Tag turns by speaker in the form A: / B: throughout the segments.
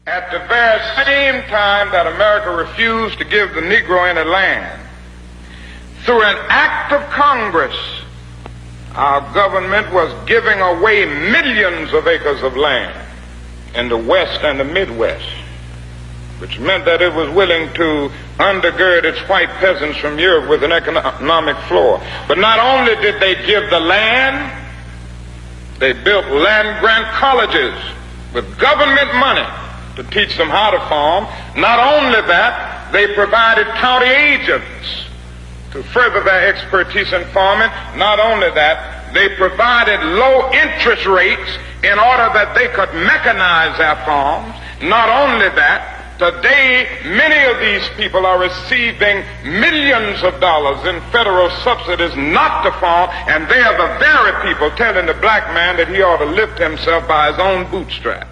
A: At the very same time that America refused to give the Negro any land, through an act of Congress, our government was giving away millions of acres of land in the West and the Midwest, which meant that it was willing to undergird its white peasants from Europe with an economic floor. But not only did they give the land, they built land-grant colleges with government money to teach them how to farm. Not only that, they provided county agents to further their expertise in farming. Not only that, they provided low interest rates in order that they could mechanize their farms. Not only that, today, many of these people are receiving millions of dollars in federal subsidies not to farm, and they are the very people telling the black man that he ought to lift himself by his own bootstraps.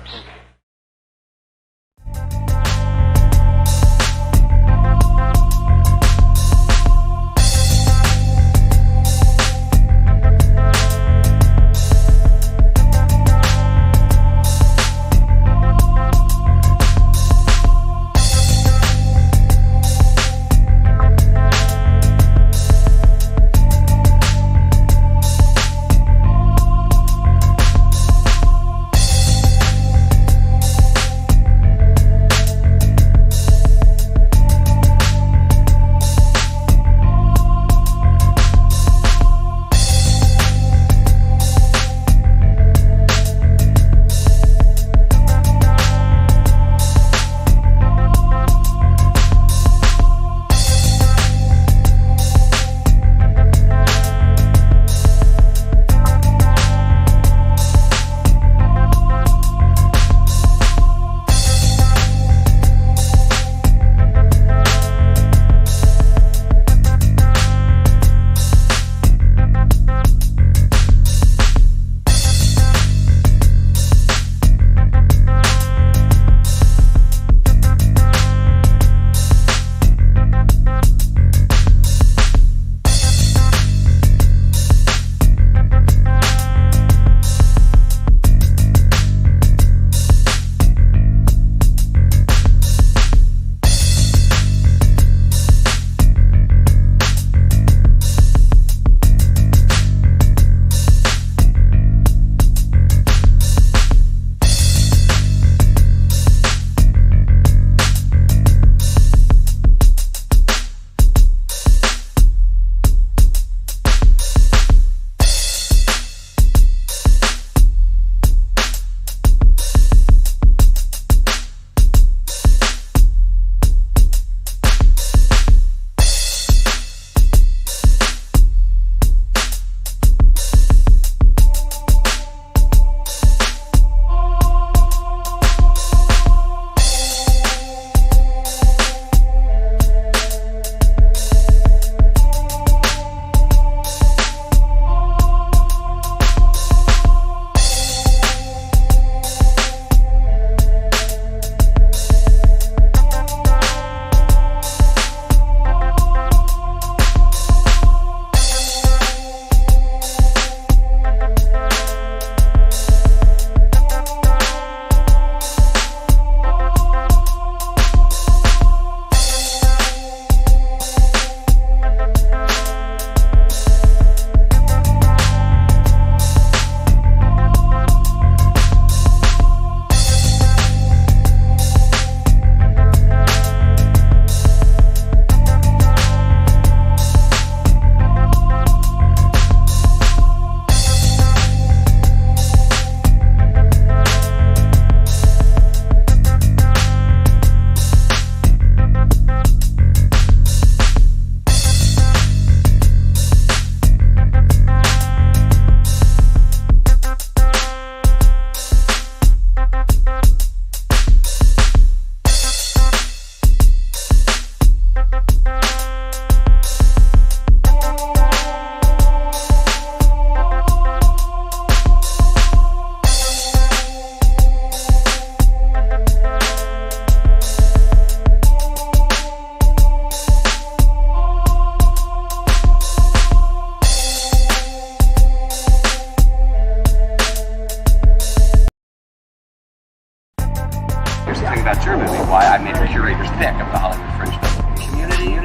B: thing about your movie, why I made a curator's pick of the Hollywood Fringe Festival. Community,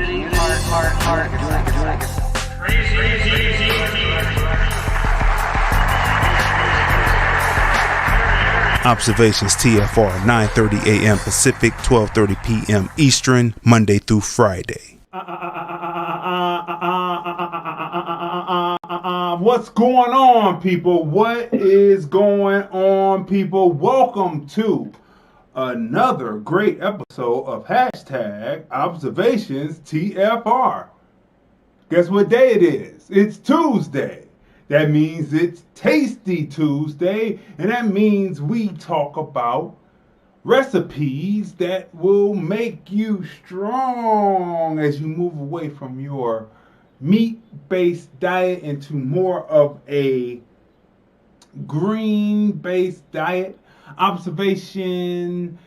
B: heart,
C: Observations TFR, 9:30 a.m. Pacific, 12:30 p.m. Eastern, Monday through Friday. What's going on, people? What is going on, people? Welcome to another great episode of hashtag Observations TFR. Guess what day it is? It's Tuesday. That means it's Tasty Tuesday, and that means we talk about recipes that will make you strong as you move away from your meat-based diet into more of a green-based diet. Observation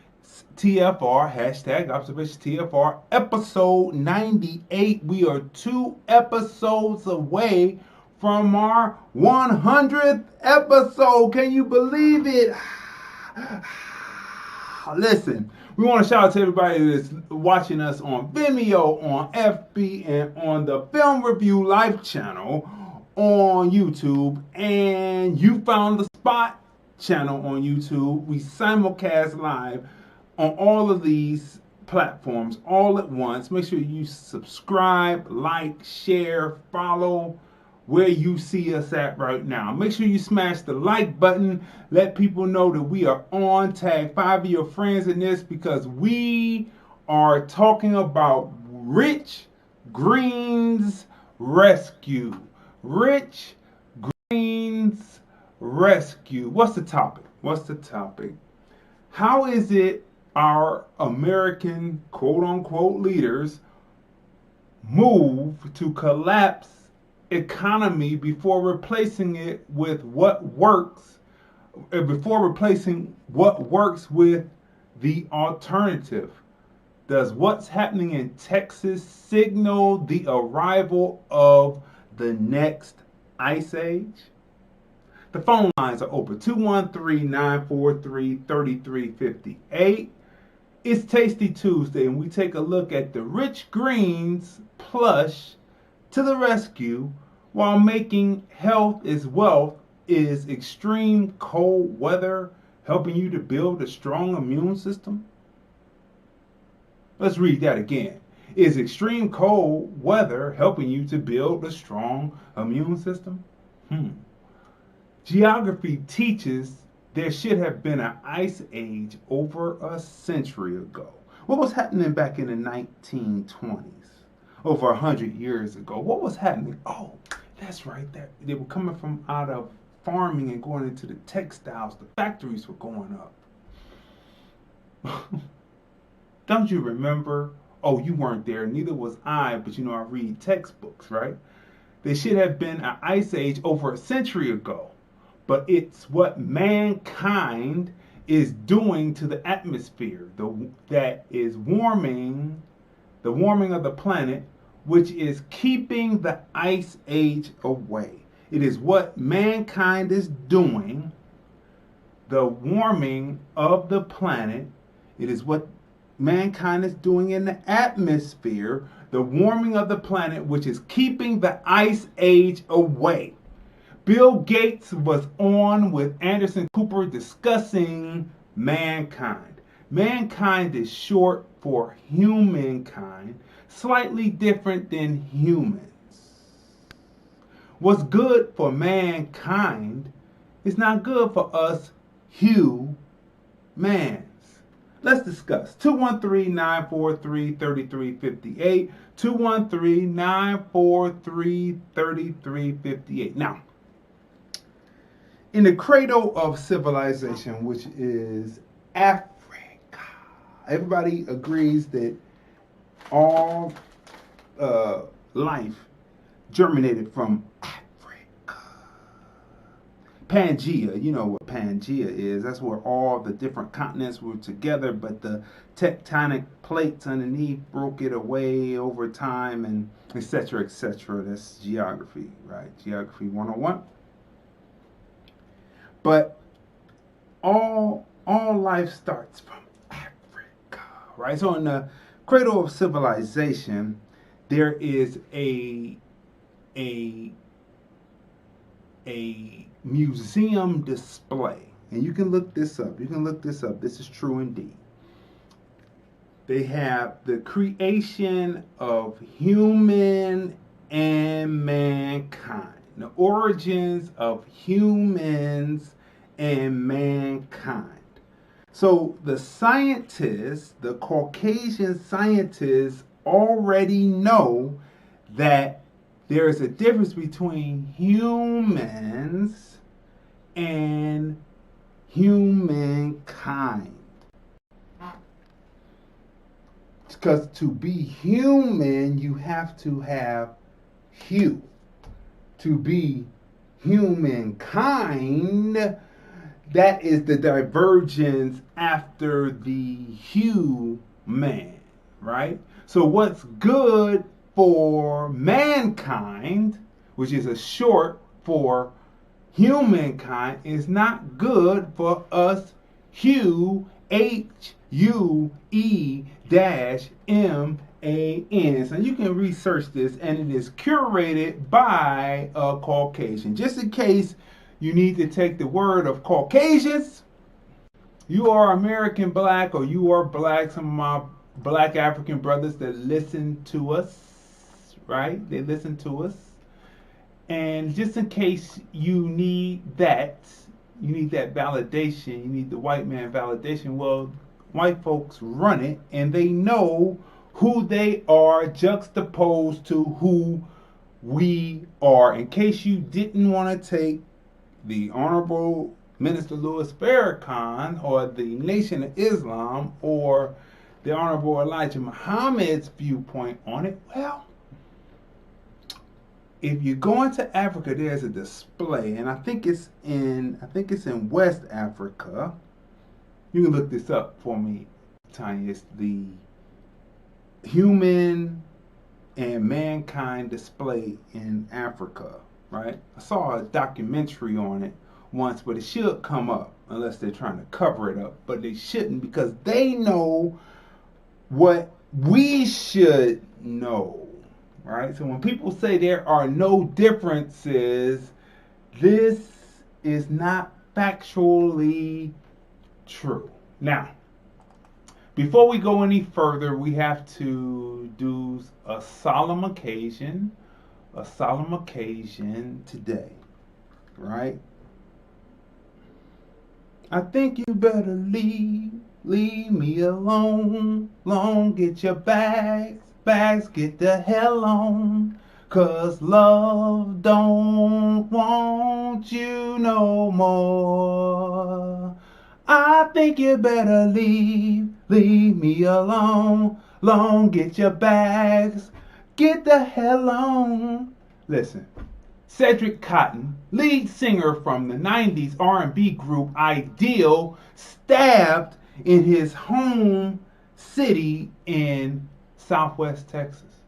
C: TFR, hashtag Observation TFR, episode 98. We are 2 episodes away from our 100th episode. Can you believe it? Listen, we want to shout out to everybody that's watching us on Vimeo, on FB, and on the Film Review Live channel on YouTube. And You Found the Spot channel on YouTube. We simulcast live on all of these platforms all at once. Make sure you subscribe, like, share, follow where you see us at right now. Make sure you smash the like button. Let people know that we are on. Tag 5 of your friends in this because we are talking about Rich Greens Rescue. Rich Greens Rescue. What's the topic? How is it our American quote-unquote leaders move to collapse economy before replacing it with what works, before replacing what works with the alternative? Does what's happening in Texas signal the arrival of the next ice age? The phone lines are open, 213-943-3358. It's Tasty Tuesday, and we take a look at the Rich Greens plush to the rescue while making health is wealth. Is extreme cold weather helping you to build a strong immune system? Let's read that again. Is extreme cold weather helping you to build a strong immune system? Geography teaches there should have been an ice age over a century ago. What was happening back in the 1920s? Over 100 years ago. What was happening? Oh, that's right. They were coming from out of farming and going into the textiles. The factories were going up. Don't you remember? Oh, you weren't there. Neither was I, but I read textbooks, right? There should have been an ice age over a century ago. But it's what mankind is doing to the atmosphere that is warming, the warming of the planet, which is keeping the ice age away. It is what mankind is doing, the warming of the planet. It is what mankind is doing in the atmosphere, the warming of the planet, which is keeping the ice age away. Bill Gates was on with Anderson Cooper discussing mankind. Mankind is short for humankind, slightly different than humans. What's good for mankind is not good for us hue-mans. Let's discuss. 213-943-3358. 213-943-3358. Now, in the cradle of civilization, which is Africa, everybody agrees that all life germinated from Africa. Pangea, you know what Pangea is. That's where all the different continents were together, but the tectonic plates underneath broke it away over time, and etc., etc. That's geography, right? Geography 101. But all life starts from Africa. right? So in the cradle of civilization, there is a museum display. And you can look this up. This is true indeed. They have the creation of human and mankind. The origins of humans and mankind. So the scientists, the Caucasian scientists, already know that there is a difference between humans and humankind. Because to be human, you have to have hue. To be humankind, that is the divergence after the hue-man, right? So what's good for mankind, which is a short for humankind, is not good for us hue, HUE-MAN. So you can research this, and it is curated by a Caucasian. Just in case you need to take the word of Caucasians, you are American black, or you are black, some of my black African brothers that listen to us, right? They listen to us. And just in case you need that validation, you need the white man validation, well, white folks run it, and they know who they are juxtaposed to who we are. In case you didn't want to take the Honorable Minister Louis Farrakhan or the Nation of Islam or the Honorable Elijah Muhammad's viewpoint on it, well, if you go into Africa, there's a display, and I think it's in West Africa. You can look this up for me, Tanya. It's the Human and Mankind display in Africa, right? I saw a documentary on it once, but it should come up unless they're trying to cover it up. But they shouldn't, because they know what we should know, right? So when people say there are no differences, this is not factually true. Now, before we go any further, we have to do a solemn occasion today, right? I think you better leave me alone, get your bags, get the hell on, 'cause love don't want you no more. I think you better leave me alone, get your bags, get the hell on. Listen, Cedric Cotton, lead singer from the 90s R&B group Ideal, stabbed in his home city in Southwest Texas.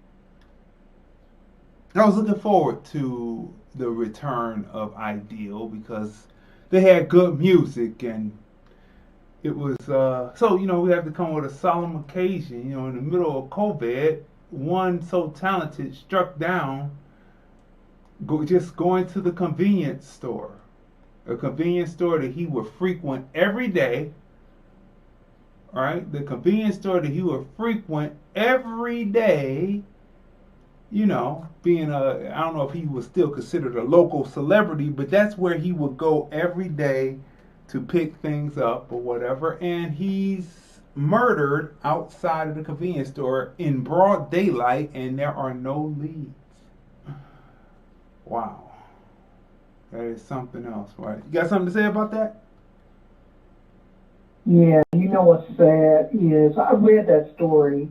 C: I was looking forward to the return of Ideal because they had good music, and it was, so, we have to come with a solemn occasion. In the middle of COVID, one so talented struck down just going to the convenience store. A convenience store that he would frequent every day. All right? The convenience store that he would frequent every day, being I don't know if he was still considered a local celebrity, but that's where he would go every day to pick things up or whatever, and he's murdered outside of the convenience store in broad daylight, and there are no leads. Wow. That is something else, right? You got something to say about that?
D: Yeah, what's sad is I read that story.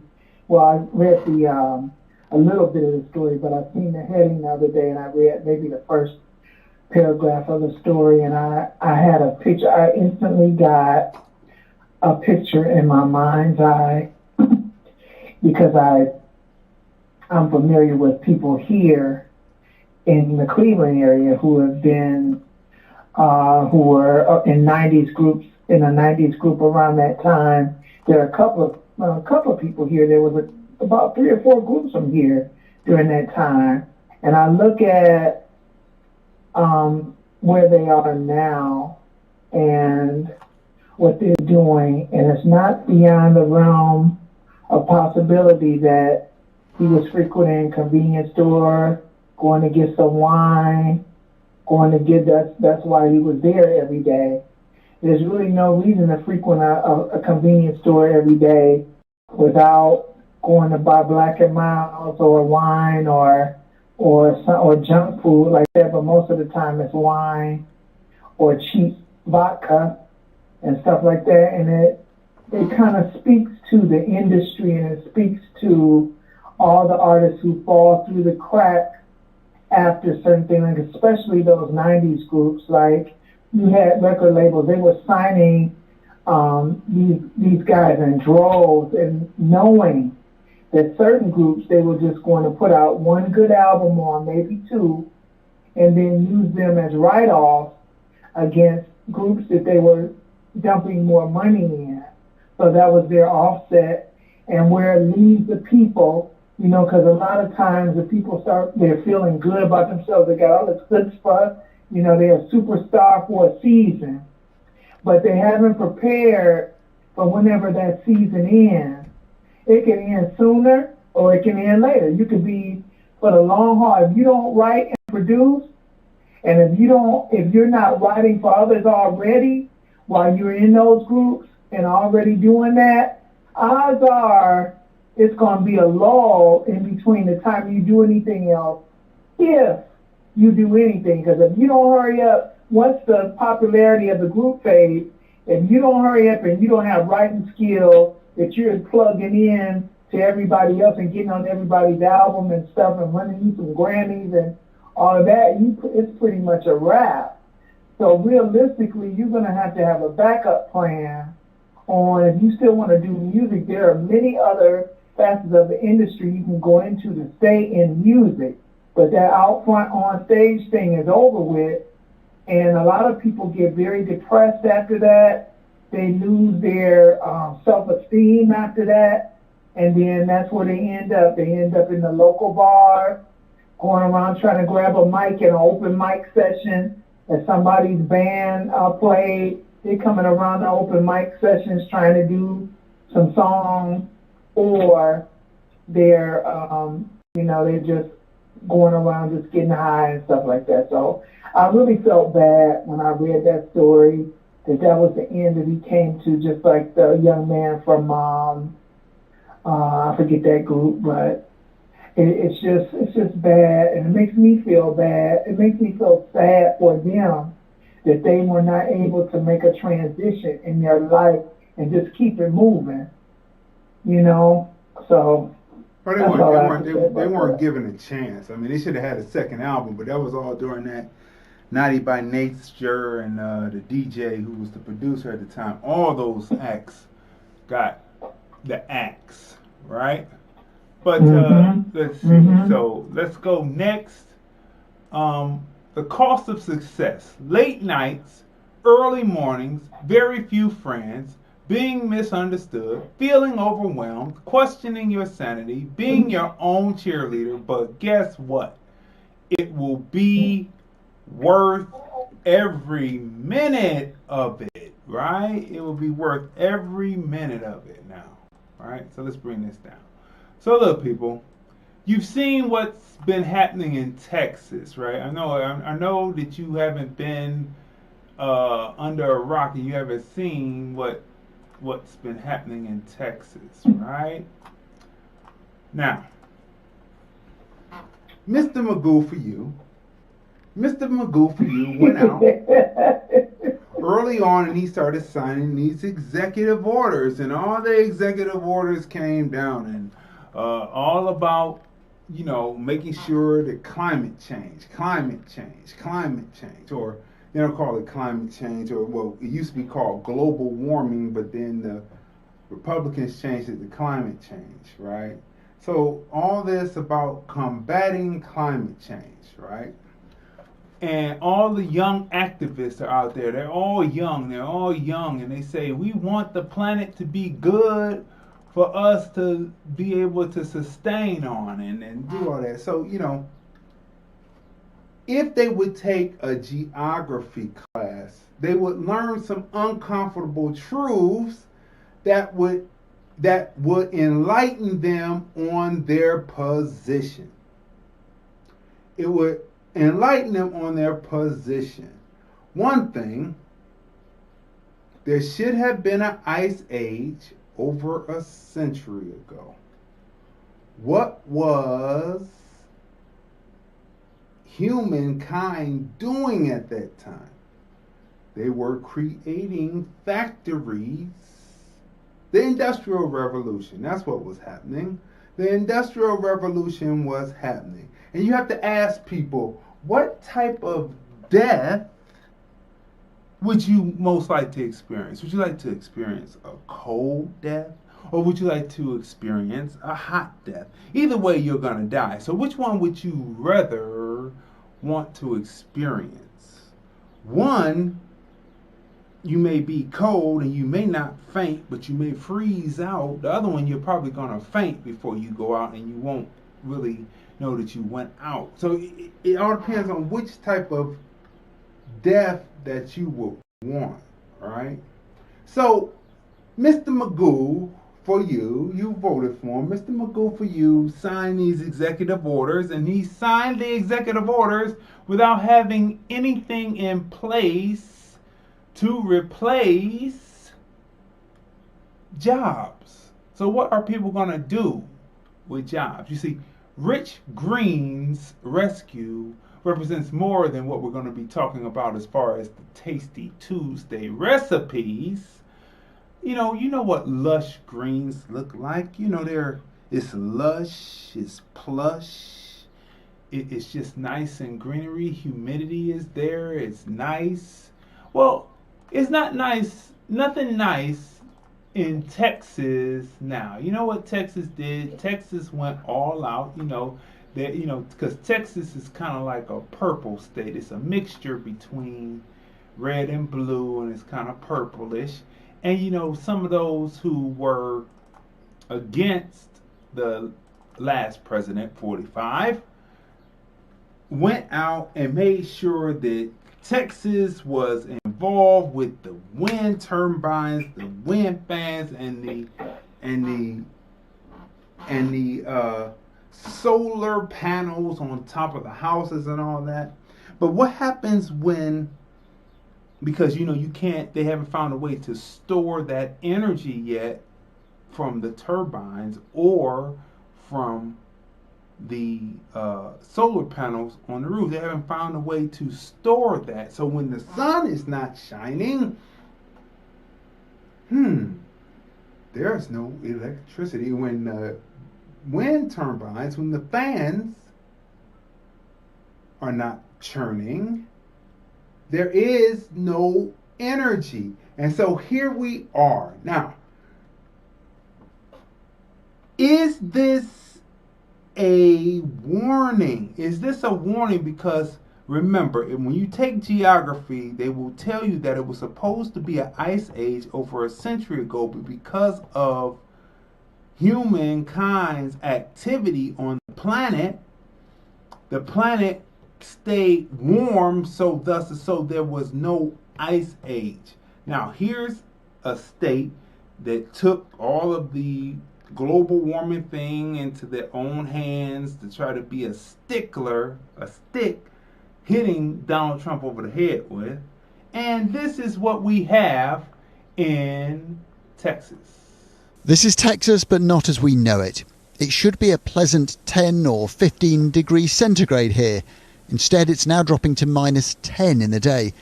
D: Well, I read a little bit of the story, but I seen the heading the other day, and I read maybe the first paragraph of the story, and I had a picture. I instantly got a picture in my mind's eye because I'm familiar with people here in the Cleveland area who have been who were in 90s groups, in a 90s group around that time. There are a couple of a couple of people here. There was about 3 or 4 groups from here during that time. And I look at where they are now and what they're doing, and it's not beyond the realm of possibility that he was frequenting a convenience store, going to get some wine, that's why he was there every day. There's really no reason to frequent a convenience store every day without going to buy Black and Miles or wine or junk food like that. But most of the time it's wine or cheap vodka and stuff like that. And it kind of speaks to the industry, and it speaks to all the artists who fall through the cracks after certain things, like especially those 90s groups. Like, you had record labels, they were signing these guys in droves, and knowing that certain groups, they were just going to put out one good album on, maybe 2, and then use them as write-offs against groups that they were dumping more money in. So that was their offset. And where it leaves the people, because a lot of times the people they're feeling good about themselves. They got all this good stuff. They're a superstar for a season, but they haven't prepared for whenever that season ends. It can end sooner or it can end later. You could be for the long haul. If you don't write and produce, and if you're not writing for others already while you're in those groups and already doing that, odds are it's going to be a lull in between the time you do anything else, if you do anything. Because if you don't hurry up, once the popularity of the group fades, if you don't hurry up and you don't have writing skill that you're plugging in to everybody else and getting on everybody's album and stuff and running you some Grammys and all of that, it's pretty much a wrap. So realistically, you're going to have a backup plan on, if you still want to do music. There are many other facets of the industry you can go into to stay in music. But that out front on stage thing is over with, and a lot of people get very depressed after that. They lose their self-esteem after that, and then that's where they end up. They end up in the local bar, going around trying to grab a mic in an open mic session that somebody's band played. They're coming around the open mic sessions trying to do some songs, or they're they're just going around just getting high and stuff like that. So I really felt bad when I read that story, that was the end that he came to, just like the young man from I forget that group, but it's just bad, and it makes me feel bad. It makes me feel sad for them that they were not able to make a transition in their life and just keep it moving, So.
C: Well, they weren't given a chance. I mean, they should have had a second album, but that was all during that Naughty by Nature and the DJ who was the producer at the time. All those acts got the axe, right? But let's see. So let's go next. The cost of success: late nights, early mornings, very few friends, being misunderstood, feeling overwhelmed, questioning your sanity, being your own cheerleader. But guess what? It will be worth every minute of it, right? It will be worth every minute of it now, right? So let's bring this down. So look, people, you've seen what's been happening in Texas, right? I know that you haven't been under a rock and you haven't seen what's been happening in Texas, right? Now, Mr. Magoo for you went out early on and he started signing these executive orders, and all the executive orders came down and all about, making sure that climate change, or they don't call it climate change, or well, it used to be called global warming, but then the Republicans changed it to climate change, right? So all this about combating climate change, right? And all the young activists are out there. They're all young, and they say, we want the planet to be good for us to be able to sustain on and do all that. So, if they would take a geography class, they would learn some uncomfortable truths that would enlighten them on their position. It would enlighten them on their position. One thing, there should have been an ice age over a century ago. What was humankind doing at that time? They were creating factories. The Industrial Revolution, that's what was happening. The Industrial Revolution was happening. And you have to ask people, what type of death would you most like to experience? Would you like to experience a cold death? Or would you like to experience a hot death? Either way, you're going to die. So which one would you rather want to experience? One, you may be cold and you may not faint, but you may freeze out. The other one, you're probably going to faint before you go out and you won't really know that you went out. So it all depends on which type of death that you will want, all right? So, Mr. Magoo, for you voted for him. Mr. Magoo, for you, signed these executive orders, and he signed the executive orders without having anything in place to replace jobs. So what are people going to do with jobs? You see, Rich Green's rescue represents more than what we're going to be talking about as far as the Tasty Tuesday recipes. You know what lush greens look like. It's lush, it's plush, it's just nice and greenery. Humidity is there, it's nice. Well, it's not nice, nothing nice in Texas now. You know what Texas did? Texas went all out, because Texas is kind of like a purple state. It's a mixture between red and blue, and it's kind of purplish. And some of those who were against the last president, 45, went out and made sure that Texas was involved with the wind turbines, the wind fans, and the solar panels on top of the houses and all that. But what happens because they haven't found a way to store that energy yet from the turbines or from the solar panels on the roof. They haven't found a way to store that. So when the sun is not shining, there's no electricity. When the wind turbines, when the fans are not churning, there is no energy. And so here we are. Now, is this a warning? Is this a warning? Because remember, when you take geography, they will tell you that it was supposed to be an ice age over a century ago, but because of humankind's activity on the planet stayed warm, so there was no ice age. Now, here's a state that took all of the global warming thing into their own hands to try to be a stick hitting Donald Trump over the head with. And this is what we have in Texas.
E: This is Texas, but not as we know it. It should be a pleasant 10 or 15 degrees centigrade here. Instead, it's now dropping to minus 10 in the day.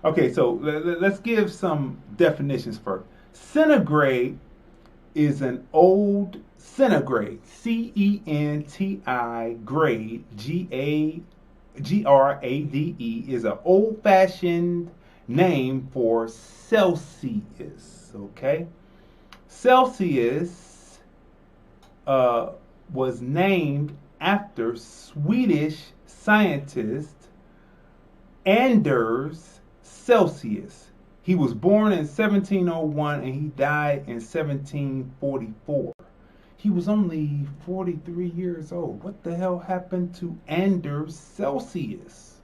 C: Okay, so let's give some definitions first. Centigrade is an old centigrade, CENTI grade, GRADE, is an old-fashioned name for Celsius, okay? Celsius was named after Swedish scientist Anders Celsius. He was born in 1701 and he died in 1744. He was only 43 years old. What the hell happened to Anders Celsius?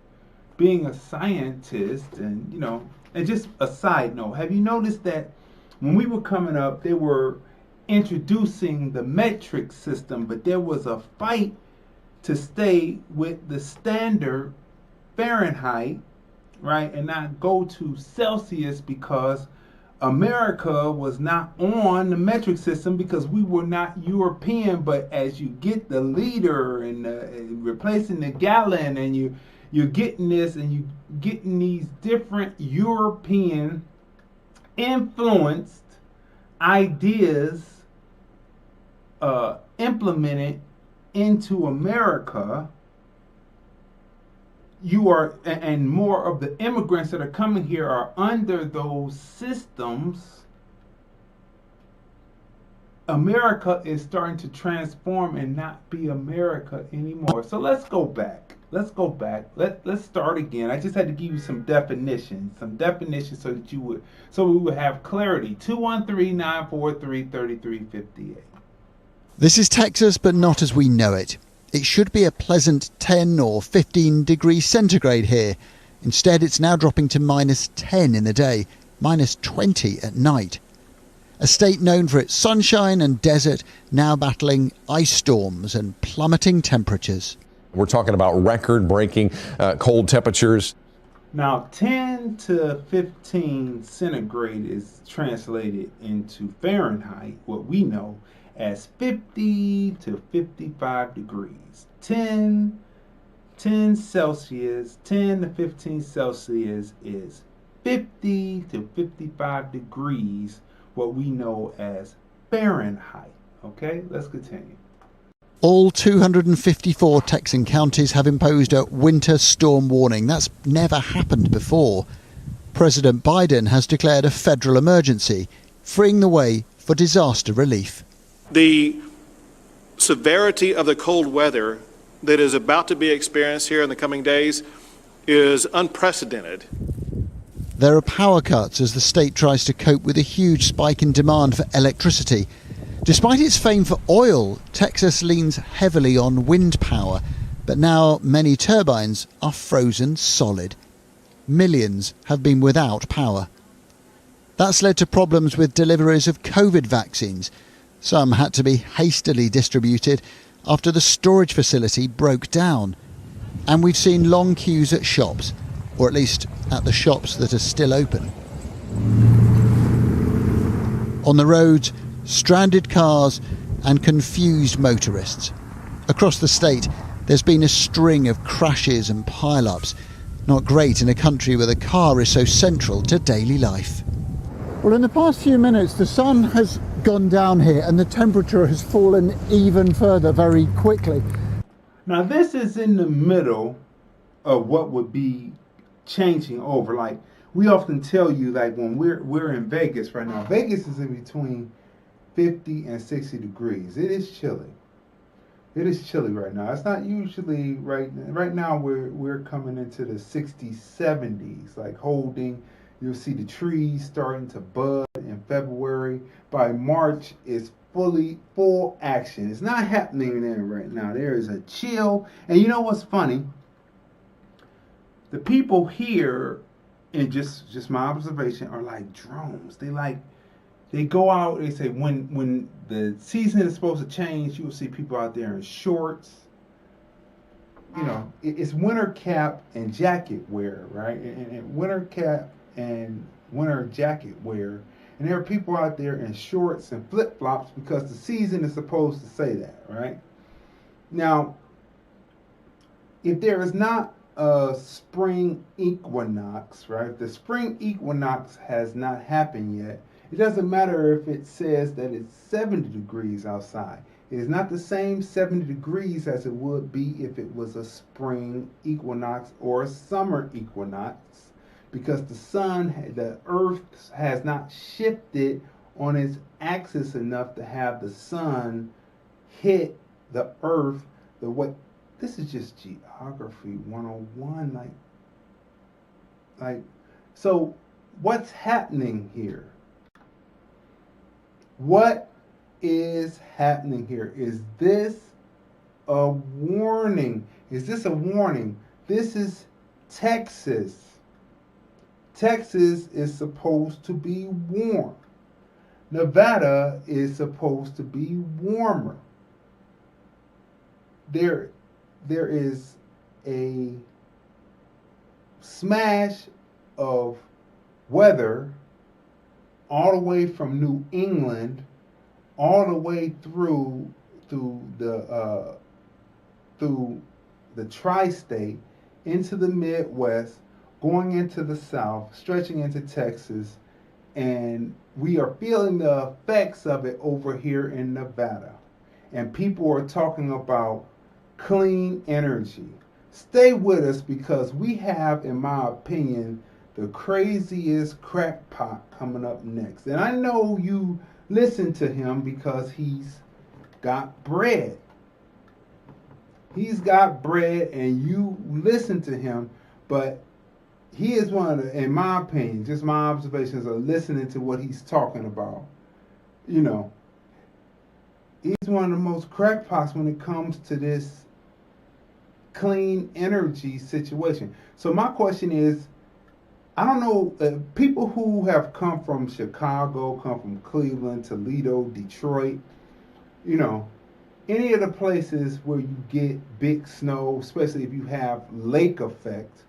C: Being a scientist, and and just a side note, have you noticed that when we were coming up, they were introducing the metric system, but there was a fight to stay with the standard Fahrenheit, right, and not go to Celsius, because America was not on the metric system because we were not European. But as you get the liter and replacing the gallon, and you're getting this, and you getting these different European influenced ideas implemented into America, you are, and more of the immigrants that are coming here are under those systems. America is starting to transform and not be America anymore. So let's go back. Let's start again. I just had to give you some definitions so that we would have clarity. 213-943-3358.
E: This is Texas, but not as we know it. It should be a pleasant 10 or 15 degrees centigrade here. Instead, it's now dropping to -10 in the day, -20 at night. A state known for its sunshine and desert now battling ice storms and plummeting temperatures.
F: We're talking about record-breaking cold temperatures.
C: Now, 10 to 15 centigrade is translated into Fahrenheit, what we know as 50 to 55 degrees. 10 Celsius, 10 to 15 Celsius is 50 to 55 degrees, what we know as Fahrenheit. Okay, let's continue.
E: All 254 Texan counties have imposed a winter storm warning. That's never happened before. President Biden has declared a federal emergency, freeing the way for disaster relief.
G: The severity of the cold weather that is about to be experienced here in the coming days is unprecedented.
E: There are power cuts as the state tries to cope with a huge spike in demand for electricity. Despite its fame for oil, Texas leans heavily on wind power, but now many turbines are frozen solid. Millions have been without power. That's led to problems with deliveries of COVID vaccines. Some had to be hastily distributed after the storage facility broke down. And we've seen long queues at shops, or at least at the shops that are still open. On the roads, stranded cars and confused motorists. Across the state, there's been a string of crashes and pile-ups. Not great in a country where the car is so central to daily life. Well, in the past few minutes, the sun has gone down here and the temperature has fallen even further very quickly.
C: Now, this is in the middle of what would be changing over. Like, we often tell you, like, when we're in Vegas right now, Vegas is in between 50 and 60 degrees. It is chilly. It is chilly right now. It's not usually right now. We're coming into the 60s, 70s, like holding. You'll see the trees starting to bud in February. By March, it's full action. It's not happening there right now. There is a chill. And you know what's funny? The people here, and just my observation, are like drones. They go out, they say when the season is supposed to change, you will see people out there in shorts. You know, it's winter cap and jacket wear, right? And winter cap and winter jacket wear. And there are people out there in shorts and flip-flops because the season is supposed to say that, right? Now, if there is not a spring equinox, right? If the spring equinox has not happened yet, it doesn't matter if it says that it's 70 degrees outside. It is not the same 70 degrees as it would be if it was a spring equinox or a summer equinox, because the earth has not shifted on its axis enough to have the sun hit the earth the way. This is just geography 101. So what's happening here? What is happening here? Is this a warning? Is this a warning? This is Texas. Texas is supposed to be warm. Nevada is supposed to be warmer. There is a smash of weather all the way from New England, all the way through the tri-state, into the Midwest, going into the South, stretching into Texas, and we are feeling the effects of it over here in Nevada. And people are talking about clean energy. Stay with us, because we have, in my opinion, the craziest crackpot coming up next. And I know you listen to him because he's got bread. He's got bread and you listen to him, but he is one of the, in my opinion, just my observations of listening to what he's talking about. You know, he's one of the most crackpots when it comes to this clean energy situation. So my question is, I don't know, people who have come from Chicago, come from Cleveland, Toledo, Detroit, you know, any of the places where you get big snow, especially if you have lake effect,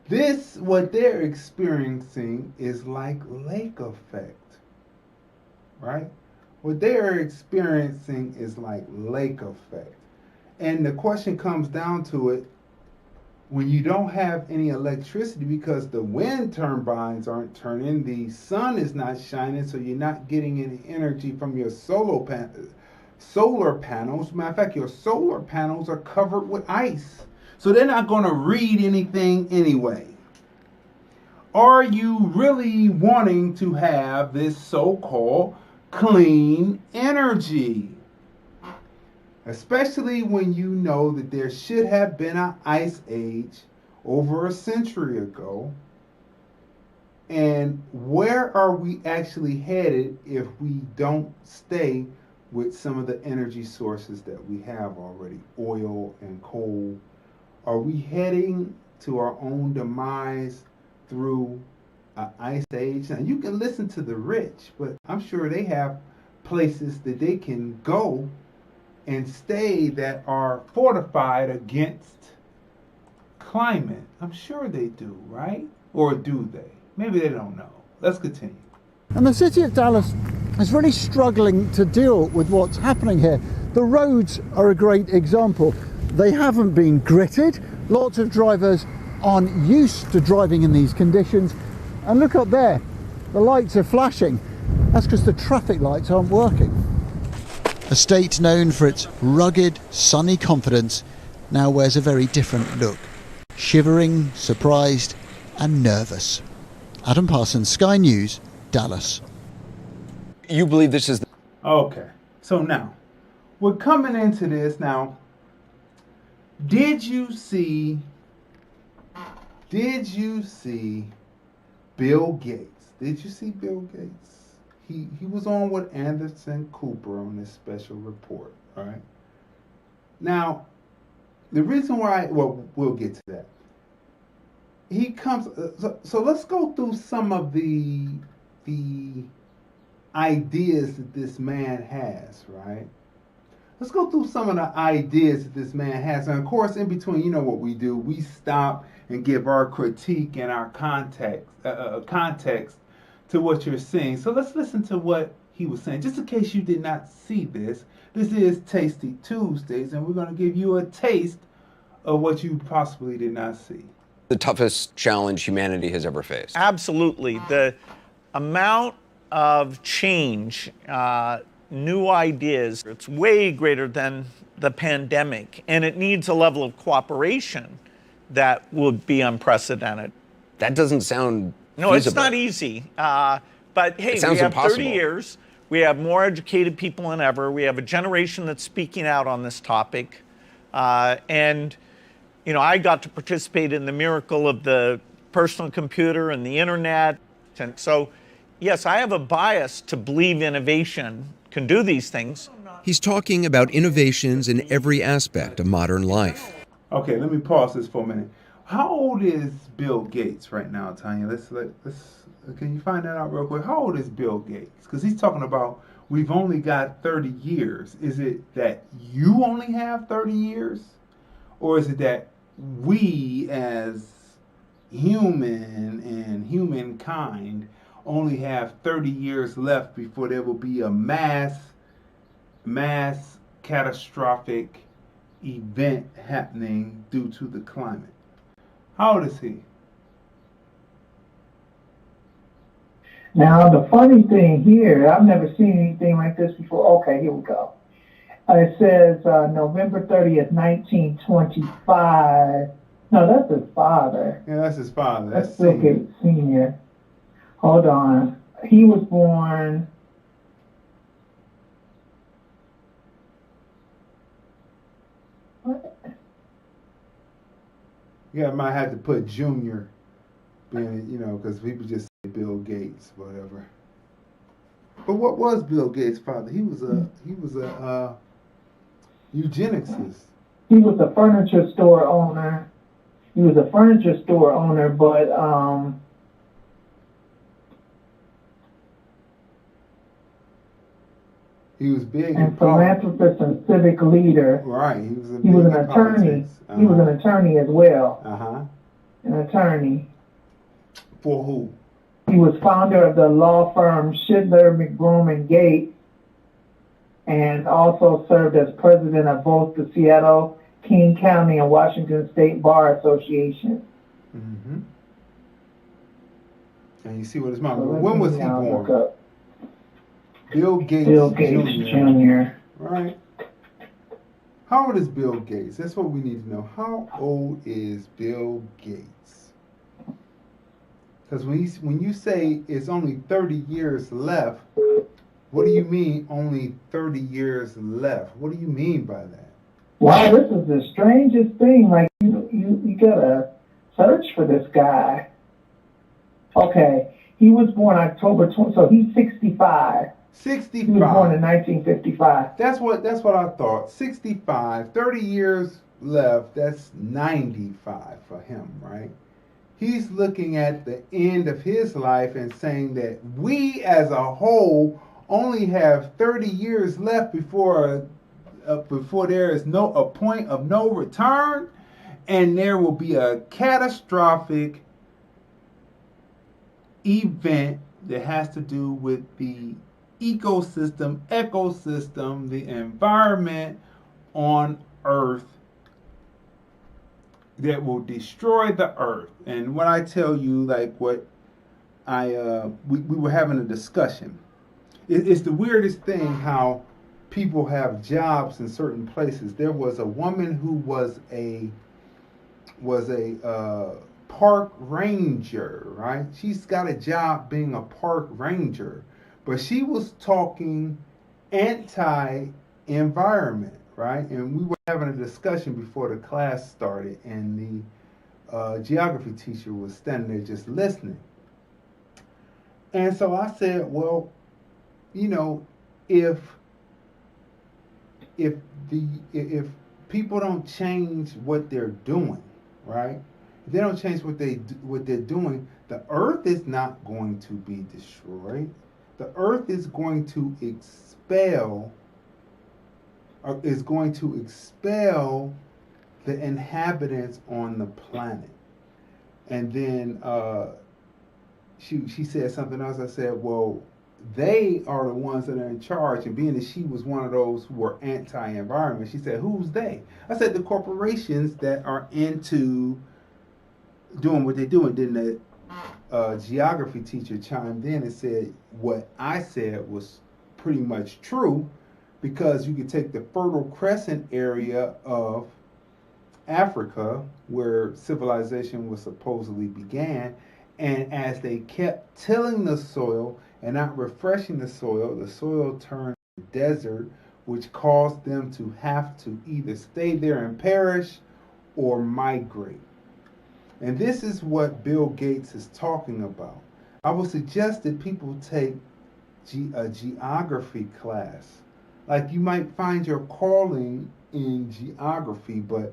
C: this, what they're experiencing is like lake effect, right? What they're experiencing is like lake effect. And the question comes down to it, when you don't have any electricity because the wind turbines aren't turning, the sun is not shining, so you're not getting any energy from your solar panels. Matter of fact, your solar panels are covered with ice, so they're not going to read anything anyway. Are you really wanting to have this so-called clean energy? Especially when you know that there should have been an ice age over a century ago. And where are we actually headed if we don't stay with some of the energy sources that we have already, oil and coal? Are we heading to our own demise through an ice age? Now, you can listen to the rich, but I'm sure they have places that they can go and stay that are fortified against climate. I'm sure they do, right? Or do they? Maybe they don't know. Let's continue.
E: And the city of Dallas is really struggling to deal with what's happening here. The roads are a great example. They haven't been gritted. Lots of drivers aren't used to driving in these conditions. And look up there, the lights are flashing. That's because the traffic lights aren't working. A state known for its rugged, sunny confidence now wears a very different look. Shivering, surprised and nervous. Adam Parsons, Sky News, Dallas.
B: You believe this is...
C: Okay, so now, we're coming into this now. Did you see Bill Gates? Did you see Bill Gates? He was on with Anderson Cooper on this special report, all right? Now, the reason why, well, we'll get to that. He comes, so let's go through some of the ideas that this man has, right? Let's go through some of the ideas that this man has. And of course, in between, you know what we do. We stop and give our critique and our context to what you're seeing. So let's listen to what he was saying. Just in case you did not see this, this is Tasty Tuesdays, and we're going to give you a taste of what you possibly did not see.
B: the toughest challenge humanity has ever faced?
H: Absolutely. The amount of change, new ideas, it's way greater than the pandemic, and it needs a level of cooperation that would be unprecedented.
B: That doesn't sound
H: No,
B: feasible.
H: it's not easy. But hey,
B: It sounds
H: we have
B: impossible.
H: 30 years. We have more educated people than ever. We have a generation that's speaking out on this topic. And, you know, I got to participate in the miracle of the personal computer and the internet. And so, yes, I have a bias to believe innovation can do these things.
I: He's talking about innovations in every aspect of modern life.
C: Okay, let me pause this for a minute. How old is Bill Gates right now, Tanya? Let's can you find that out real quick? How old is Bill Gates? Because he's talking about we've only got 30 years. Is it that you only have 30 years? Or is it that we as human and humankind only have 30 years left before there will be a mass catastrophic event happening due to the climate? How old is he?
D: Now, the funny thing here, I've never seen anything like this before. Okay, here we go. It says November 30th, 1925. No, that's his father.
C: Yeah, that's his father.
D: That's Bill Gates Sr. Hold on. He was born... What?
C: Yeah, I might have to put Junior, being, because people just say Bill Gates, whatever. But what was Bill Gates' father? He was a eugenicist.
D: He was a furniture store owner. But
C: he was big
D: and philanthropist and civic leader.
C: Right, he was
D: an attorney.
C: Uh-huh.
D: He was an attorney as well.
C: Uh-huh.
D: An attorney.
C: For who?
D: He was founder of the law firm Schindler, McBroom, and Gates, and also served as president of both the Seattle, King County, and Washington State Bar Association.
C: Mm-hmm. And you see what his mom. So when was he born? Bill Gates Jr. Right. How old is Bill Gates? That's what we need to know. How old is Bill Gates? Because when you say it's only 30 years left, what do you mean only 30 years left? What do you mean by that?
D: Wow, this is the strangest thing. Like, you gotta search for this guy. Okay, he was born October 20, so he's 65.
C: 65.
D: He was born in 1955.
C: That's what I thought. 65, 30 years left, that's 95 for him, right? He's looking at the end of his life and saying that we as a whole only have 30 years left before there is a point of no return, and there will be a catastrophic event that has to do with the ecosystem, the environment on Earth that will destroy the Earth. And when I tell you, like what we were having a discussion, it's the weirdest thing how people have jobs in certain places. There was a woman who was a park ranger, right? She's got a job being a park ranger, but she was talking anti-environment, right? And we were having a discussion before the class started, and the geography teacher was standing there just listening. And so I said, well, if people don't change what they're doing, right? If they don't change what they're doing, the Earth is not going to be destroyed. The Earth is going to expel the inhabitants on the planet. And then she said something else. I said, well, they are the ones that are in charge. And being that she was one of those who were anti-environment, she said, who's they? I said, the corporations that are into doing what they do. And then the geography teacher chimed in and said what I said was pretty much true, because you could take the Fertile Crescent area of Africa, where civilization was supposedly began, and as they kept tilling the soil and not refreshing the soil turned to desert, which caused them to have to either stay there and perish or migrate. And this is what Bill Gates is talking about. I would suggest that people take a geography class. Like, you might find your calling in geography, but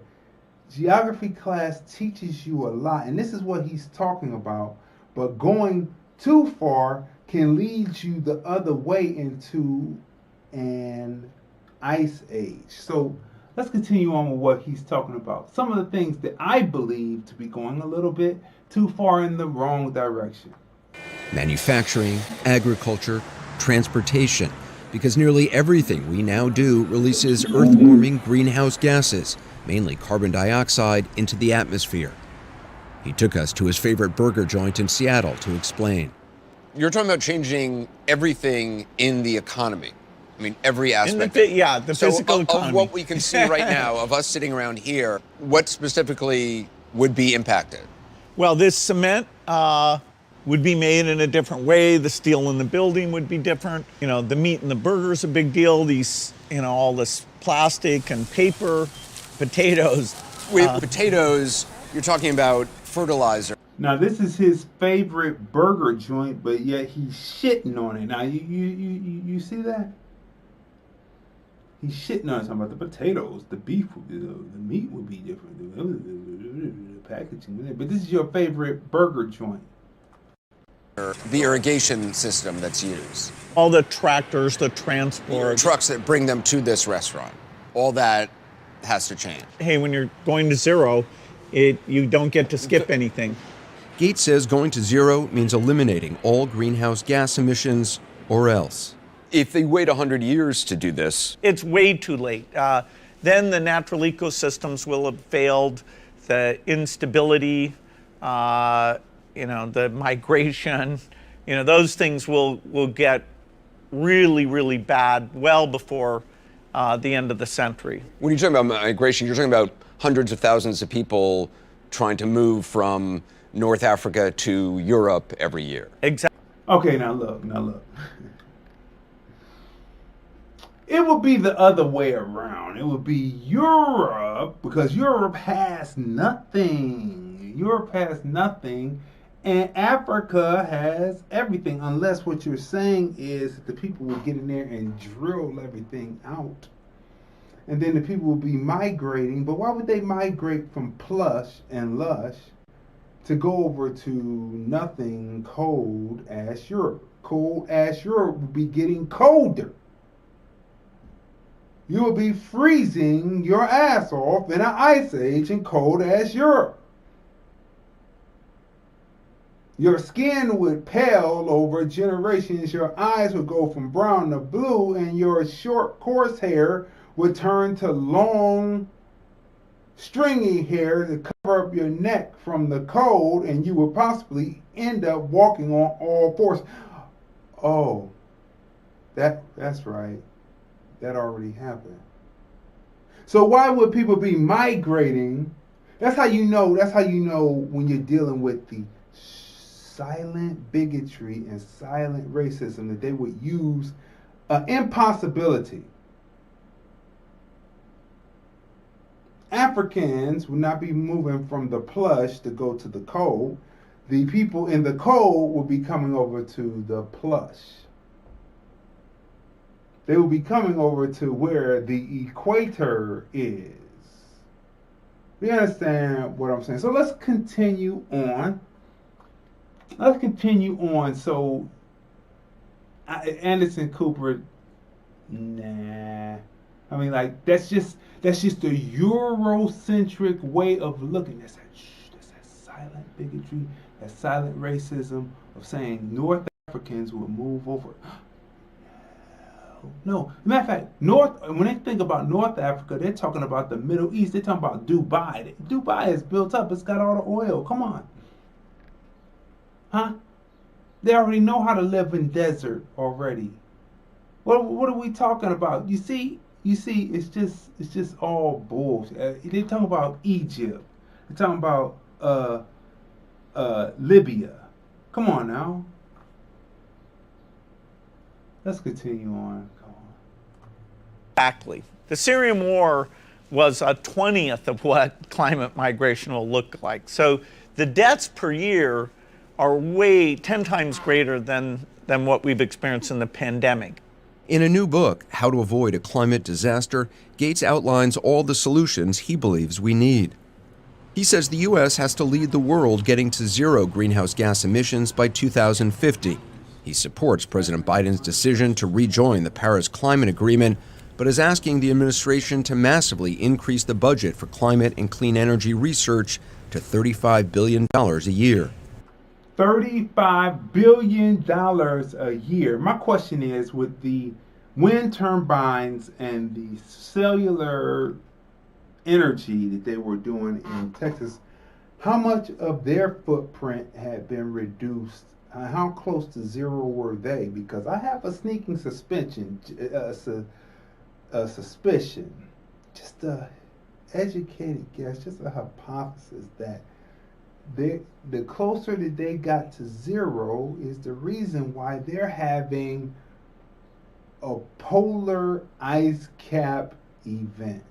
C: geography class teaches you a lot. And this is what he's talking about. But going too far can lead you the other way into an ice age. So let's continue on with what he's talking about. Some of the things that I believe to be going a little bit too far in the wrong direction.
I: Manufacturing, agriculture, transportation, because nearly everything we now do releases earth-warming greenhouse gases, mainly carbon dioxide, into the atmosphere. He took us to his favorite burger joint in Seattle to explain.
J: You're talking about changing everything in the economy. I mean, every aspect.
H: The physical economy.
J: Of what we can see right now, of us sitting around here, what specifically would be impacted?
H: Well, this cement would be made in a different way. The steel in the building would be different. You know, the meat in the burger is a big deal. These, you know, all this plastic and paper, potatoes.
J: With potatoes, you're talking about fertilizer.
C: Now, this is his favorite burger joint, but yet he's shitting on it. Now, you see that? He's shitting on it, talking about the potatoes, the beef, the meat would be different, the packaging. But this is your favorite burger joint.
J: The irrigation system that's used.
H: All the tractors, the transport.
J: Trucks that bring them to this restaurant. All that has to change.
H: Hey, when you're going to zero, you don't get to skip anything.
I: Gates says going to zero means eliminating all greenhouse gas emissions or else.
J: If they wait 100 years to do this,
H: it's way too late. Then the natural ecosystems will have failed. The instability, the migration, those things will get really, really bad well before the end of the century.
J: When you're talking about migration, you're talking about hundreds of thousands of people trying to move from North Africa to Europe every year.
H: Exactly.
C: Okay, now look. It would be the other way around. It would be Europe, because Europe has nothing. And Africa has everything, unless what you're saying is that the people will get in there and drill everything out. And then the people will be migrating. But why would they migrate from plush and lush to go over to nothing cold as Europe? Cold as Europe will be getting colder. You will be freezing your ass off in an ice age in cold as Europe. Your skin would pale over generations. Your eyes would go from brown to blue, and your short, coarse hair would turn to long, stringy hair to cover up your neck from the cold, and you would possibly end up walking on all fours. Oh, that's right. That already happened. So why would people be migrating? That's how you know when you're dealing with the silent bigotry and silent racism, that they would use an impossibility. Africans would not be moving from the plush to go to the cold. The people in the cold will be coming over to the plush. They will be coming over to where the equator is. You understand what I'm saying? So let's continue on. So, Anderson Cooper, nah. I mean, like, that's just a Eurocentric way of looking. That's that silent bigotry, that silent racism of saying North Africans will move over. No. Matter of fact, when they think about North Africa, they're talking about the Middle East. They're talking about Dubai. Dubai is built up. It's got all the oil. Come on. Huh? They already know how to live in desert already. What are we talking about? You see, it's just all bullshit. They're talking about Egypt. They're talking about Libya. Come on now. Let's continue on.
H: Exactly. The Syrian war was a 20th of what climate migration will look like. So The deaths per year are 10 times greater than what we've experienced in the pandemic.
I: In a new book, How to Avoid a Climate Disaster, Gates outlines all the solutions he believes we need. He says the U.S. has to lead the world getting to zero greenhouse gas emissions by 2050. He supports President Biden's decision to rejoin the Paris Climate Agreement, but is asking the administration to massively increase the budget for climate and clean energy research to $35 billion a year.
C: $35 billion a year. My question is, with the wind turbines and the cellular energy that they were doing in Texas, how much of their footprint had been reduced? How close to zero were they? Because I have a sneaking suspicion, just a educated guess, just a hypothesis that the closer that they got to zero is the reason why they're having a polar ice cap event.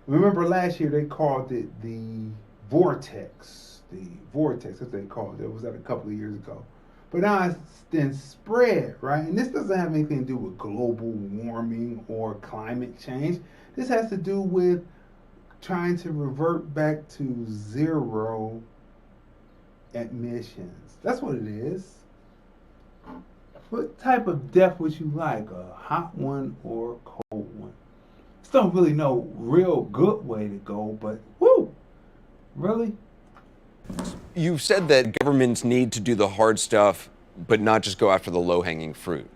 C: Remember last year they called it the vortex. That's what they called it. It was that a couple of years ago. But now it's then spread, right? And this doesn't have anything to do with global warming or climate change. This has to do with trying to revert back to zero emissions. That's what it is. What type of death would you like? A hot one or a cold one? Still don't really know real good way to go, but whoo, really?
J: You said that governments need to do the hard stuff, but not just go after the low-hanging fruit.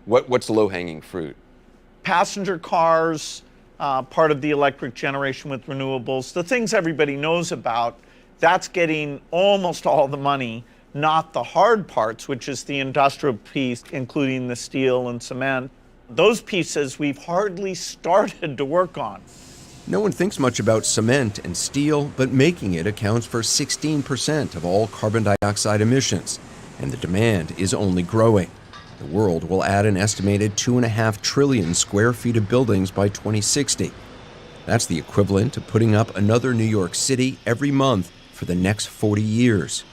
J: What's the low-hanging fruit?
H: Passenger cars, part of the electric generation with renewables, the things everybody knows about, that's getting almost all the money, not the hard parts, which is the industrial piece, including the steel and cement. Those pieces we've hardly started to work on.
I: No one thinks much about cement and steel, but making it accounts for 16% of all carbon dioxide emissions, and the demand is only growing. The world will add an estimated 2.5 trillion square feet of buildings by 2060. That's the equivalent to putting up another New York City every month for the next 40 years.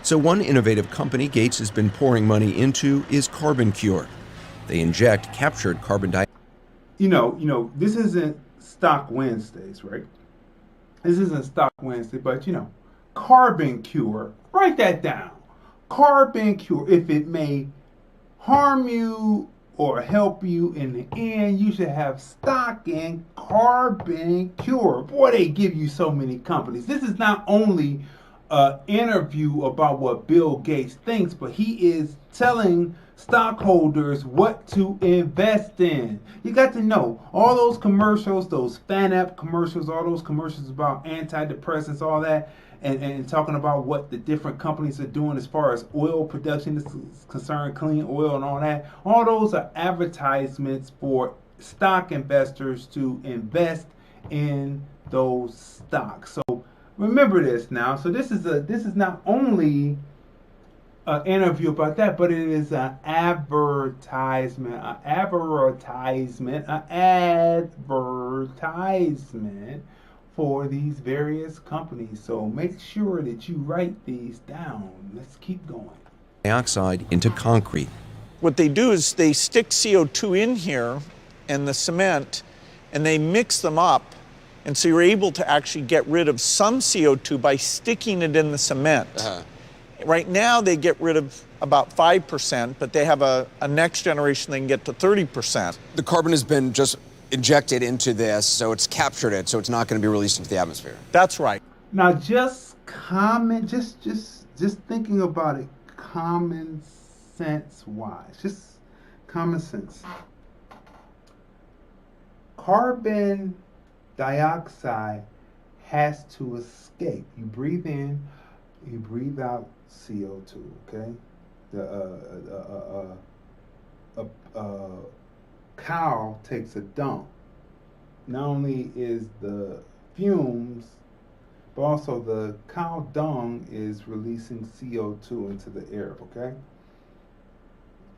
I: So one innovative company Gates has been pouring money into is Carbon Cure. They inject captured carbon dioxide.
C: You know, this isn't Stock Wednesdays, right? This isn't Stock Wednesday, but Carbon Cure. Write that down. Carbon Cure. If it may harm you or help you in the end, you should have stock in Carbon Cure. Boy, they give you so many companies. This is not only an interview about what Bill Gates thinks, but he is telling stockholders what to invest in. You got to know all those commercials, those FANAP commercials, all those commercials about antidepressants, all that, and talking about what the different companies are doing as far as oil production is concerned, clean oil and all that. All those are advertisements for stock investors to invest in those stocks. So remember this now. So this is not only an interview about that, but it is an advertisement for these various companies. So make sure that you write these down. Let's keep going.
I: Dioxide into concrete.
H: What they do is they stick CO2 in here and the cement, and they mix them up. And so you're able to actually get rid of some CO2 by sticking it in the cement. Right now they get rid of about 5%, but they have a next generation they can get to 30%.
J: The carbon has been just injected into this, so it's captured it, so it's not going to be released into the atmosphere.
H: That's right.
C: Now just thinking about it common sense wise, just common sense. Carbon dioxide has to escape. You breathe in, you breathe out CO2, okay? A cow takes a dump. Not only is the fumes, but also the cow dung is releasing CO2 into the air, okay?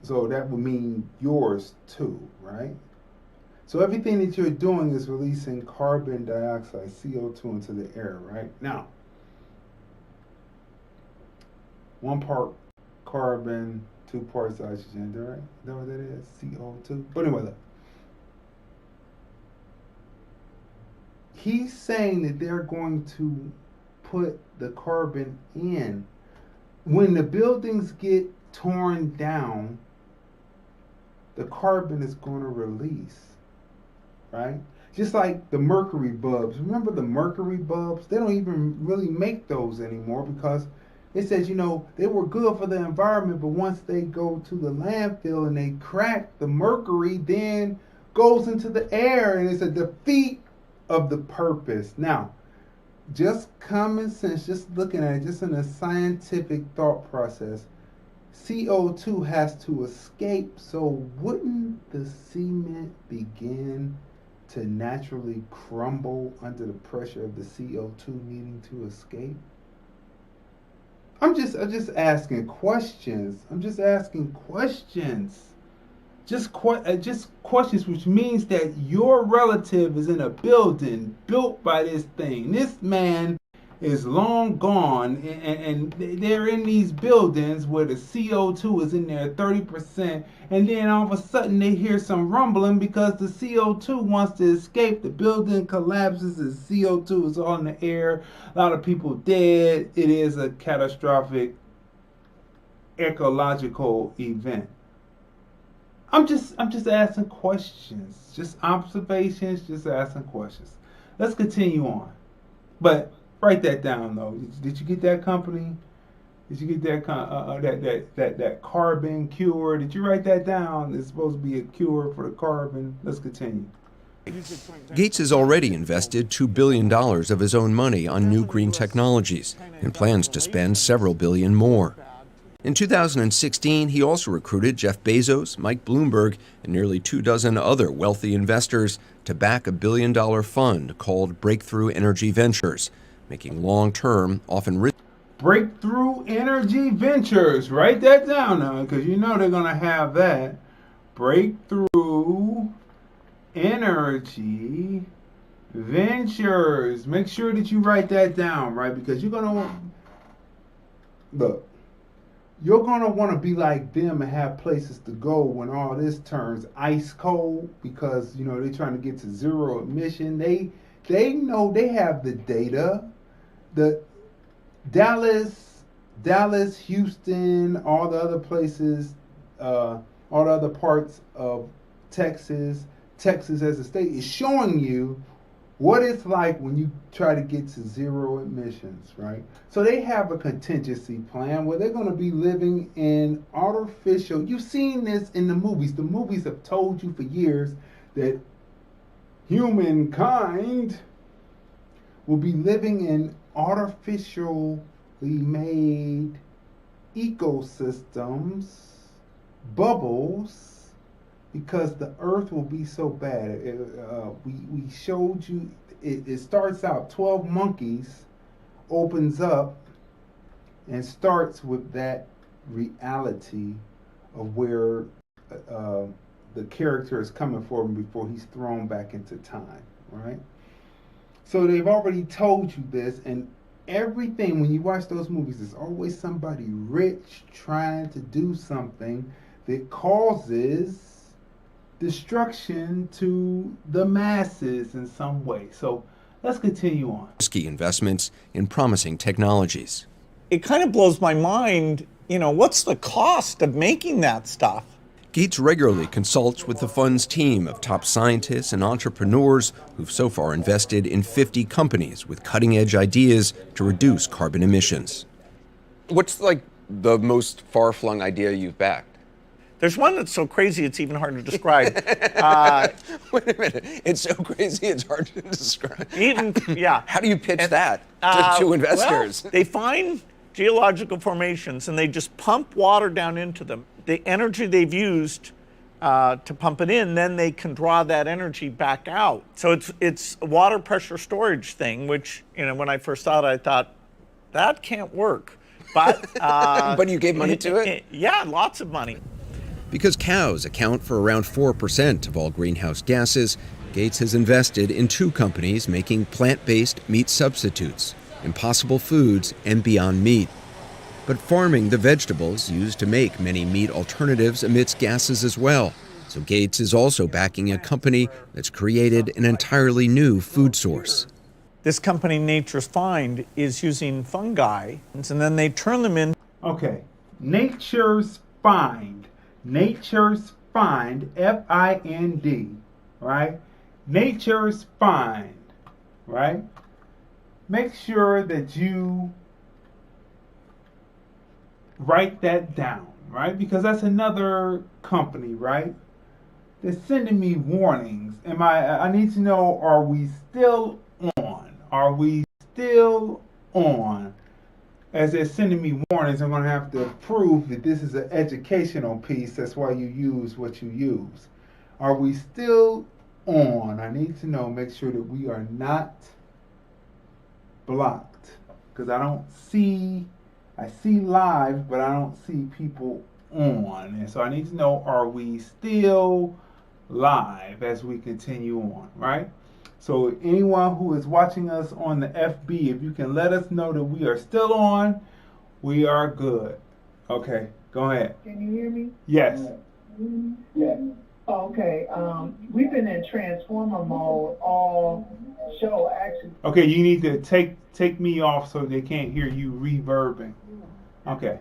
C: So that would mean yours too, right? So everything that you're doing is releasing carbon dioxide, CO2, into the air, right? Now, 1 part carbon, 2 parts oxygen, right? Is that what that is? CO2? But anyway, look. He's saying that they're going to put the carbon in. When the buildings get torn down, the carbon is going to release, right? Just like the mercury bulbs. Remember the mercury bulbs? They don't even really make those anymore because it says, they were good for the environment, but once they go to the landfill and they crack, the mercury then goes into the air, and it's a defeat of the purpose. Now, just common sense, just looking at it, just in a scientific thought process, CO2 has to escape, so wouldn't the cement begin to naturally crumble under the pressure of the CO2 needing to escape? I'm just asking questions. Just questions, which means that your relative is in a building built by this thing. This man is long gone, and they're in these buildings where the CO2 is in there 30%, and then all of a sudden they hear some rumbling because the CO2 wants to escape. The building collapses, and CO2 is all in the air. A lot of people dead. It is a catastrophic ecological event. I'm just asking questions, just observations, just asking questions. Let's continue on. But write that down though. Did you get that company? Did you get that carbon cure? Did you write that down? It's supposed to be a cure for the carbon. Let's continue.
I: Gates has already invested $2 billion of his own money on new green technologies and plans to spend several billion more. In 2016, he also recruited Jeff Bezos, Mike Bloomberg, and nearly 24 other wealthy investors to back a $1 billion fund called Breakthrough Energy Ventures, making long-term, often risky.
C: Breakthrough Energy Ventures. Write that down now, because they're going to have that. Breakthrough Energy Ventures. Make sure that you write that down, right? Because you're going to... Look. You're going to want to be like them and have places to go when all this turns ice cold, because, they're trying to get to zero emission. They know they have the data. The Dallas, Houston, all the other places, all the other parts of Texas as a state is showing you what it's like when you try to get to zero emissions, right? So they have a contingency plan where they're going to be living in artificial... You've seen this in the movies. The movies have told you for years that humankind will be living in artificially made ecosystems, bubbles, because the earth will be so bad. We showed you, it starts out 12 monkeys, opens up, and starts with that reality of where the character is coming from before he's thrown back into time, right? So they've already told you this, and everything, when you watch those movies, there's always somebody rich trying to do something that causes destruction to the masses in some way. So let's continue on.
I: Risky investments in promising technologies.
H: It kind of blows my mind, what's the cost of making that stuff?
I: Gates regularly consults with the fund's team of top scientists and entrepreneurs who've so far invested in 50 companies with cutting-edge ideas to reduce carbon emissions.
J: What's the most far-flung idea you've backed?
H: There's one that's so crazy it's even hard to describe.
J: Wait a minute. It's so crazy it's hard to describe.
H: Yeah.
J: How do you pitch that to investors?
H: Well, they find geological formations and they just pump water down into them. The energy they've used to pump it in, then they can draw that energy back out. So it's a water pressure storage thing, which, when I first saw it, I thought, that can't work. But
J: but you gave money to it?
H: Yeah, lots of money.
I: Because cows account for around 4% of all greenhouse gases, Gates has invested in 2 companies making plant-based meat substitutes, Impossible Foods and Beyond Meat. But farming the vegetables used to make many meat alternatives emits gases as well. So Gates is also backing a company that's created an entirely new food source.
H: This company, Nature's Find, is using fungi, and then they turn them in.
C: Okay, Nature's Find. Nature's Find, F-I-N-D, right? Nature's Find, right? Make sure that you write that down, right? Because that's another company, right? They're sending me warnings. I need to know, are we still on? Are we still on? As they're sending me warnings, I'm going to have to prove that this is an educational piece. That's why you use what you use. Are we still on? I need to know, make sure that we are not blocked. Because I see live, but I don't see people on. And so I need to know, are we still live as we continue on, right? So anyone who is watching us on the FB, if you can let us know that we are still on, we are good. Okay, go ahead.
D: Can you hear me?
C: Yes.
D: Yeah. Okay. We've been in transformer mode all show, actually.
C: Okay, you need to take me off so they can't hear you reverbing. Okay.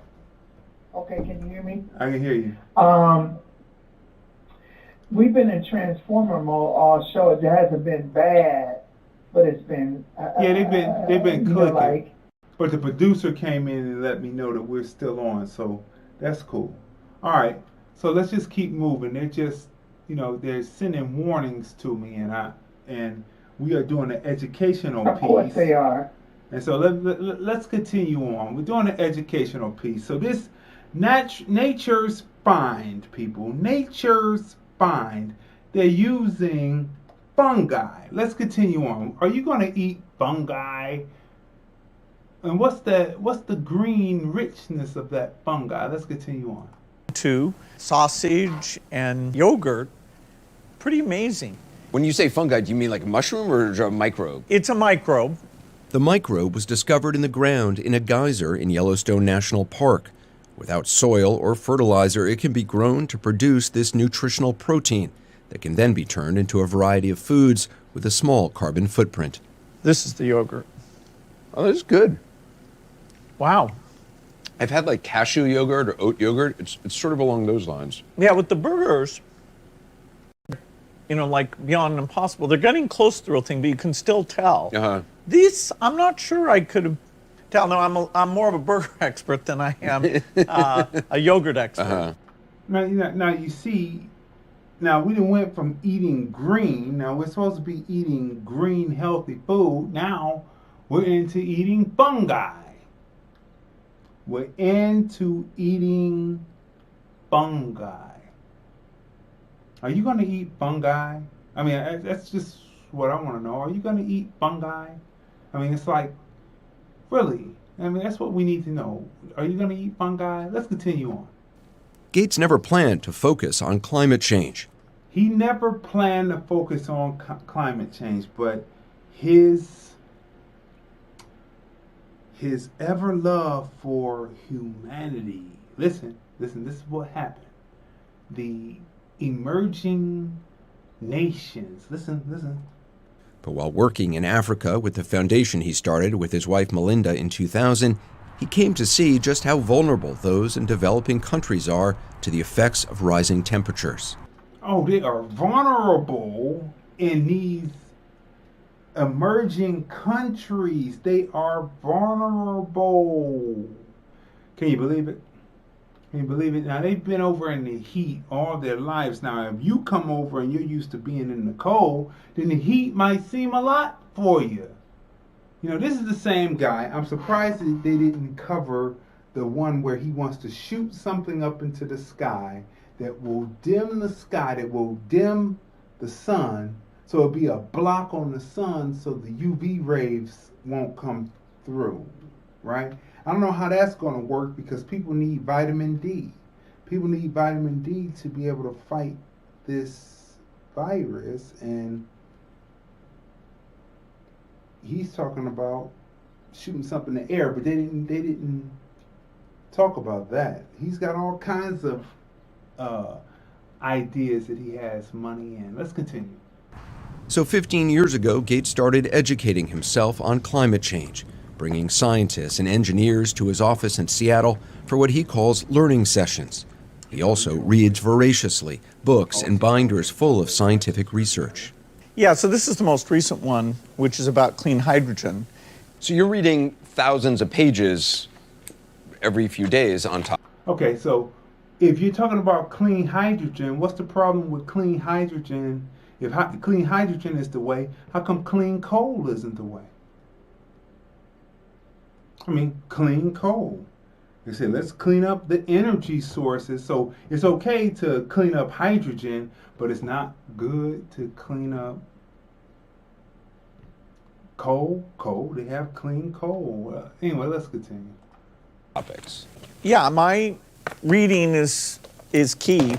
D: Okay, can you hear me?
C: I can hear you.
D: We've been in transformer mode all show. It hasn't been bad, but it's been
C: yeah, they've been clicking.
D: Like,
C: but the producer came in and let me know that we're still on, so that's cool. All right, so let's just keep moving. They're just, they're sending warnings to me, and we are doing an educational piece.
D: Of course they are.
C: And so let's continue on. We're doing an educational piece. So this Nature's Find, people. Nature's Find. They're using fungi. Let's continue on. Are you going to eat fungi? And what's the green richness of that fungi? Let's continue on.
H: To sausage and yogurt. Pretty amazing.
J: When you say fungi, do you mean like a mushroom or a microbe?
H: It's a microbe.
I: The microbe was discovered in the ground in a geyser in Yellowstone National Park. Without soil or fertilizer, it can be grown to produce this nutritional protein that can then be turned into a variety of foods with a small carbon footprint.
H: This is the yogurt.
J: Oh, that's good.
H: Wow.
J: I've had like cashew yogurt or oat yogurt. It's sort of along those lines.
H: Yeah, with the burgers, like Beyond Impossible, they're getting close to the real thing, but you can still tell.
J: Uh-huh.
H: These, I'm not sure I could have tell. No, I'm more of a burger expert than I am a yogurt expert.
J: Uh-huh.
C: Now you see, now we done went from eating green. Now we're supposed to be eating green, healthy food. Now we're into eating fungi. We're into eating fungi. Are you going to eat fungi? I mean, that's just what I want to know. Are you going to eat fungi? I mean, it's like, really? I mean, that's what we need to know. Are you going to eat fungi? Let's continue on.
I: Gates never planned to focus on climate change.
C: He never planned to focus on climate change, but his ever love for humanity. Listen, this is what happened. The emerging nations. Listen.
I: But while working in Africa with the foundation he started with his wife Melinda in 2000, he came to see just how vulnerable those in developing countries are to the effects of rising temperatures.
C: Oh, they are vulnerable in these emerging countries. They are vulnerable. Can you believe it? Can you believe it? Now, they've been over in the heat all their lives. Now, if you come over and you're used to being in the cold, then the heat might seem a lot for you. This is the same guy. I'm surprised that they didn't cover the one where he wants to shoot something up into the sky that will dim the sky, that will dim the sun, so it'll be a block on the sun so the UV rays won't come through, right? I don't know how that's going to work because people need vitamin D. people need vitamin D to be able to fight this virus, and he's talking about shooting something in the air, but they didn't talk about that. He's got all kinds of ideas that he has money in. Let's continue.
I: So 15 years ago, Gates started educating himself on climate change, bringing scientists and engineers to his office in Seattle for what he calls learning sessions. He also reads voraciously, books and binders full of scientific research.
H: Yeah, so this is the most recent one, which is about clean hydrogen.
J: So you're reading thousands of pages every few days on top.
C: Okay, so if you're talking about clean hydrogen, what's the problem with clean hydrogen? If clean hydrogen is the way, how come clean coal isn't the way? I mean, clean coal. They said, let's clean up the energy sources. So it's okay to clean up hydrogen, but it's not good to clean up coal. They have clean coal. Anyway, let's continue.
J: Topics.
H: Yeah, my reading is key,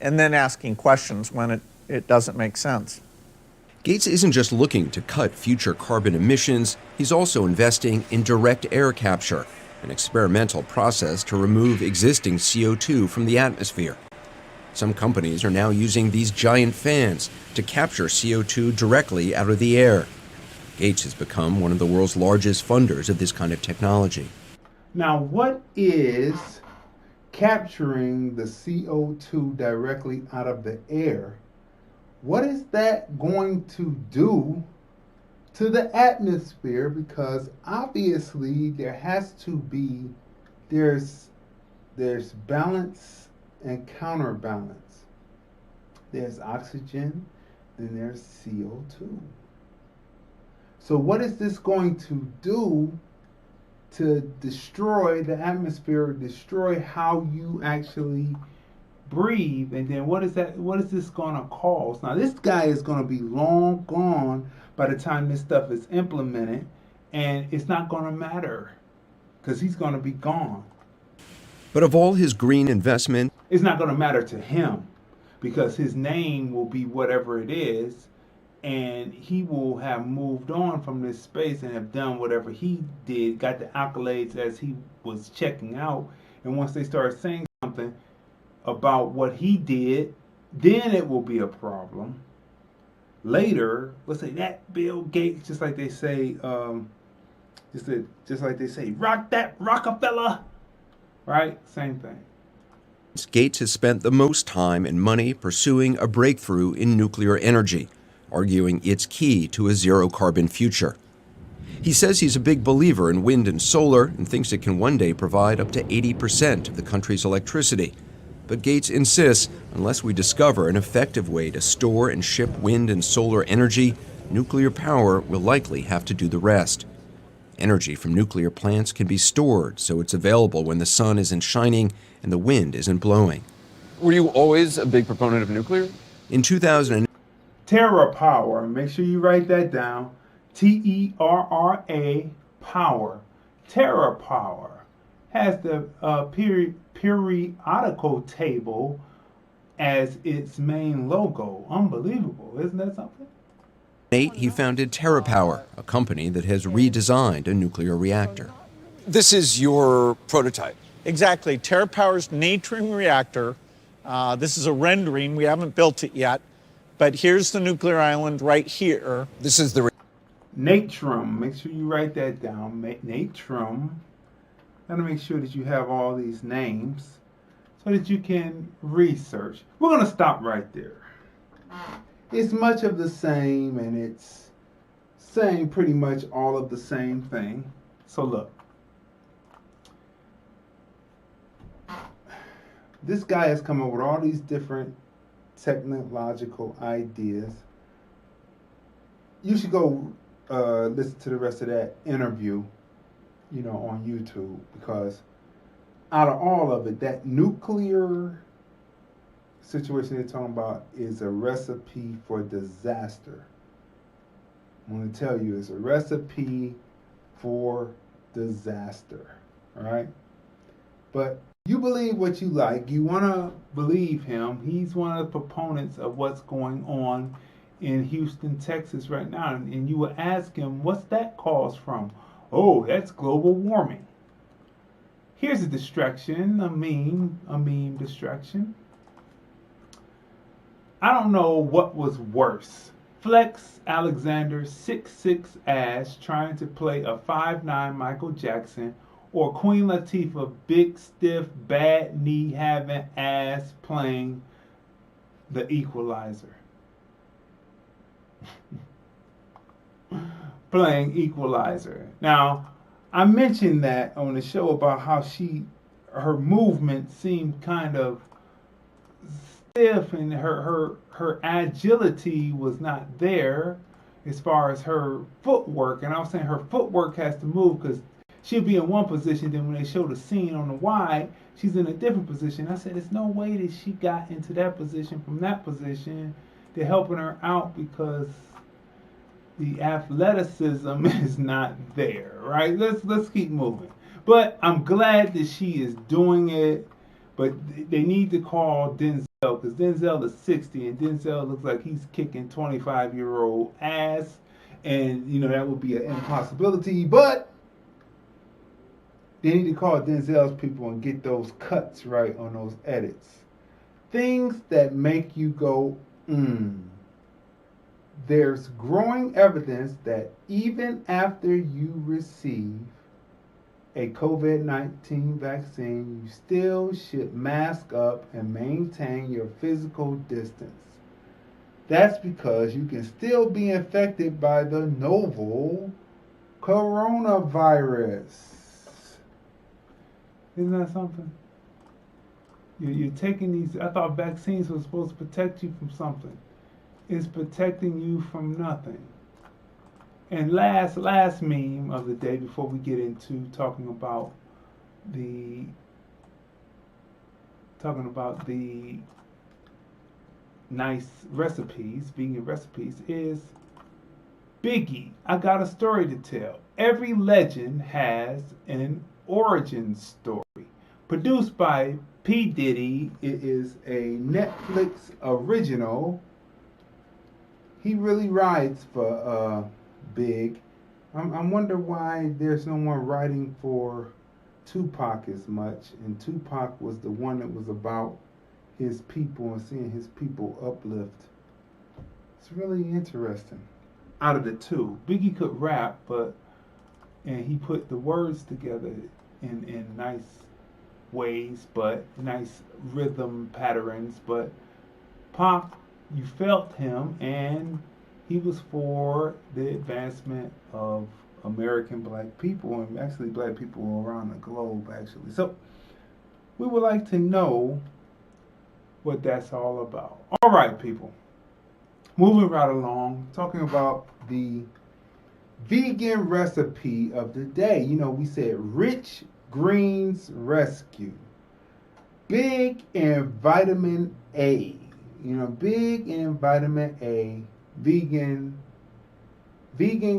H: and then asking questions when it doesn't make sense.
I: Gates isn't just looking to cut future carbon emissions, he's also investing in direct air capture, an experimental process to remove existing CO2 from the atmosphere. Some companies are now using these giant fans to capture CO2 directly out of the air. Gates has become one of the world's largest funders of this kind of technology.
C: Now, what is capturing the CO2 directly out of the air? What is that going to do to the atmosphere? Because obviously there has to be, there's balance and counterbalance. There's oxygen and there's CO2. So what is this going to do to destroy the atmosphere, destroy how you actually breathe? And then what is this going to cause? Now, this guy is going to be long gone by the time this stuff is implemented, and it's not going to matter because he's going to be gone.
I: But of all his green investment,
C: it's not going to matter to him because his name will be whatever it is, and he will have moved on from this space and have done whatever he did, got the accolades as he was checking out. And once they start saying something about what he did, then it will be a problem. Later, let's say that Bill Gates, just like they say, just like they say, rock that Rockefeller, right? Same thing.
I: Gates has spent the most time and money pursuing a breakthrough in nuclear energy, arguing it's key to a zero-carbon future. He says he's a big believer in wind and solar and thinks it can one day provide up to 80% of the country's electricity. But Gates insists, unless we discover an effective way to store and ship wind and solar energy, nuclear power will likely have to do the rest. Energy from nuclear plants can be stored so it's available when the sun isn't shining and the wind isn't blowing.
J: Were you always a big proponent of nuclear?
I: In 2000,
C: TerraPower, make sure you write that down. TERRA power. TerraPower has the periodical table as its main logo. Unbelievable, isn't that something?
I: he founded TerraPower, a company that has redesigned a nuclear reactor.
J: This is your prototype.
H: Exactly. TerraPower's Natron reactor. This is a rendering. We haven't built it yet. But here's the nuclear island right here.
J: This is the
C: Natron. Make sure you write that down. Natron. Gotta make sure that you have all these names so that you can research. We're gonna stop right there. It's much of the same, and it's saying pretty much all of the same thing. So look. This guy has come up with all these different technological ideas. You should go listen to the rest of that interview, on YouTube, because out of all of it, that nuclear situation they're talking about is a recipe for disaster. I'm going to tell you, it's a recipe for disaster. All right? But You believe what you like. You want to believe him. He's one of the proponents of what's going on in Houston, Texas right now. And you will ask him, what's that cause from? Oh, that's global warming. Here's a distraction, a meme distraction. I don't know what was worse. Flex Alexander 6'6" ass trying to play a 5'9" Michael Jackson, or Queen Latifah big stiff bad knee having ass playing the Equalizer. Playing Equalizer. Now, I mentioned that on the show about how her movement seemed kind of stiff and her agility was not there as far as her footwork. And I was saying her footwork has to move because she'll be in one position, then when they show the scene on the wide, she's in a different position. I said, there's no way that she got into that position from that position. They're helping her out because the athleticism is not there, right? Let's keep moving. But I'm glad that she is doing it. But they need to call Denzel, because Denzel is 60 and Denzel looks like he's kicking 25-year-old ass, and that would be an impossibility. But they need to call Denzel's people and get those cuts right on those edits. Things that make you go, There's growing evidence that even after you receive a COVID-19 vaccine, you still should mask up and maintain your physical distance. That's because you can still be infected by the novel coronavirus. Isn't that something? You're taking these, I thought vaccines were supposed to protect you from something. It's protecting you from nothing. And last meme of the day before we get into talking about the nice recipes, vegan recipes, is Biggie. I got a story to tell. Every legend has an origin story. Produced by P. Diddy, it is a Netflix original. He really rides for Big. I wonder why there's no one writing for Tupac as much, and Tupac was the one that was about his people and seeing his people uplift. It's really interesting. Out of the two, Biggie could rap, and he put the words together in nice ways, but nice rhythm patterns. But Pac, you felt him, and he was for the advancement of American black people, and actually black people around the globe, actually. So we would like to know what that's all about. All right, people. Moving right along, talking about the vegan recipe of the day. We said Rich Greens Rescue. Big in vitamin A. Big in vitamin A. Vegan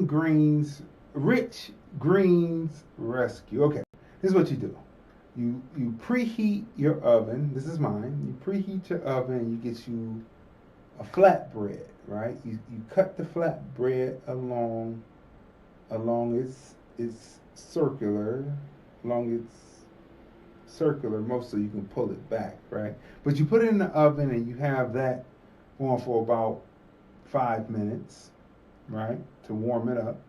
C: greens, Rich Greens Rescue. Okay, this is what you do. You preheat your oven. This is mine. You preheat your oven and you get you a flatbread, right? You cut the flatbread along its circular, most so you can pull it back, right? But you put it in the oven and you have that going for about 5 minutes, right, to warm it up.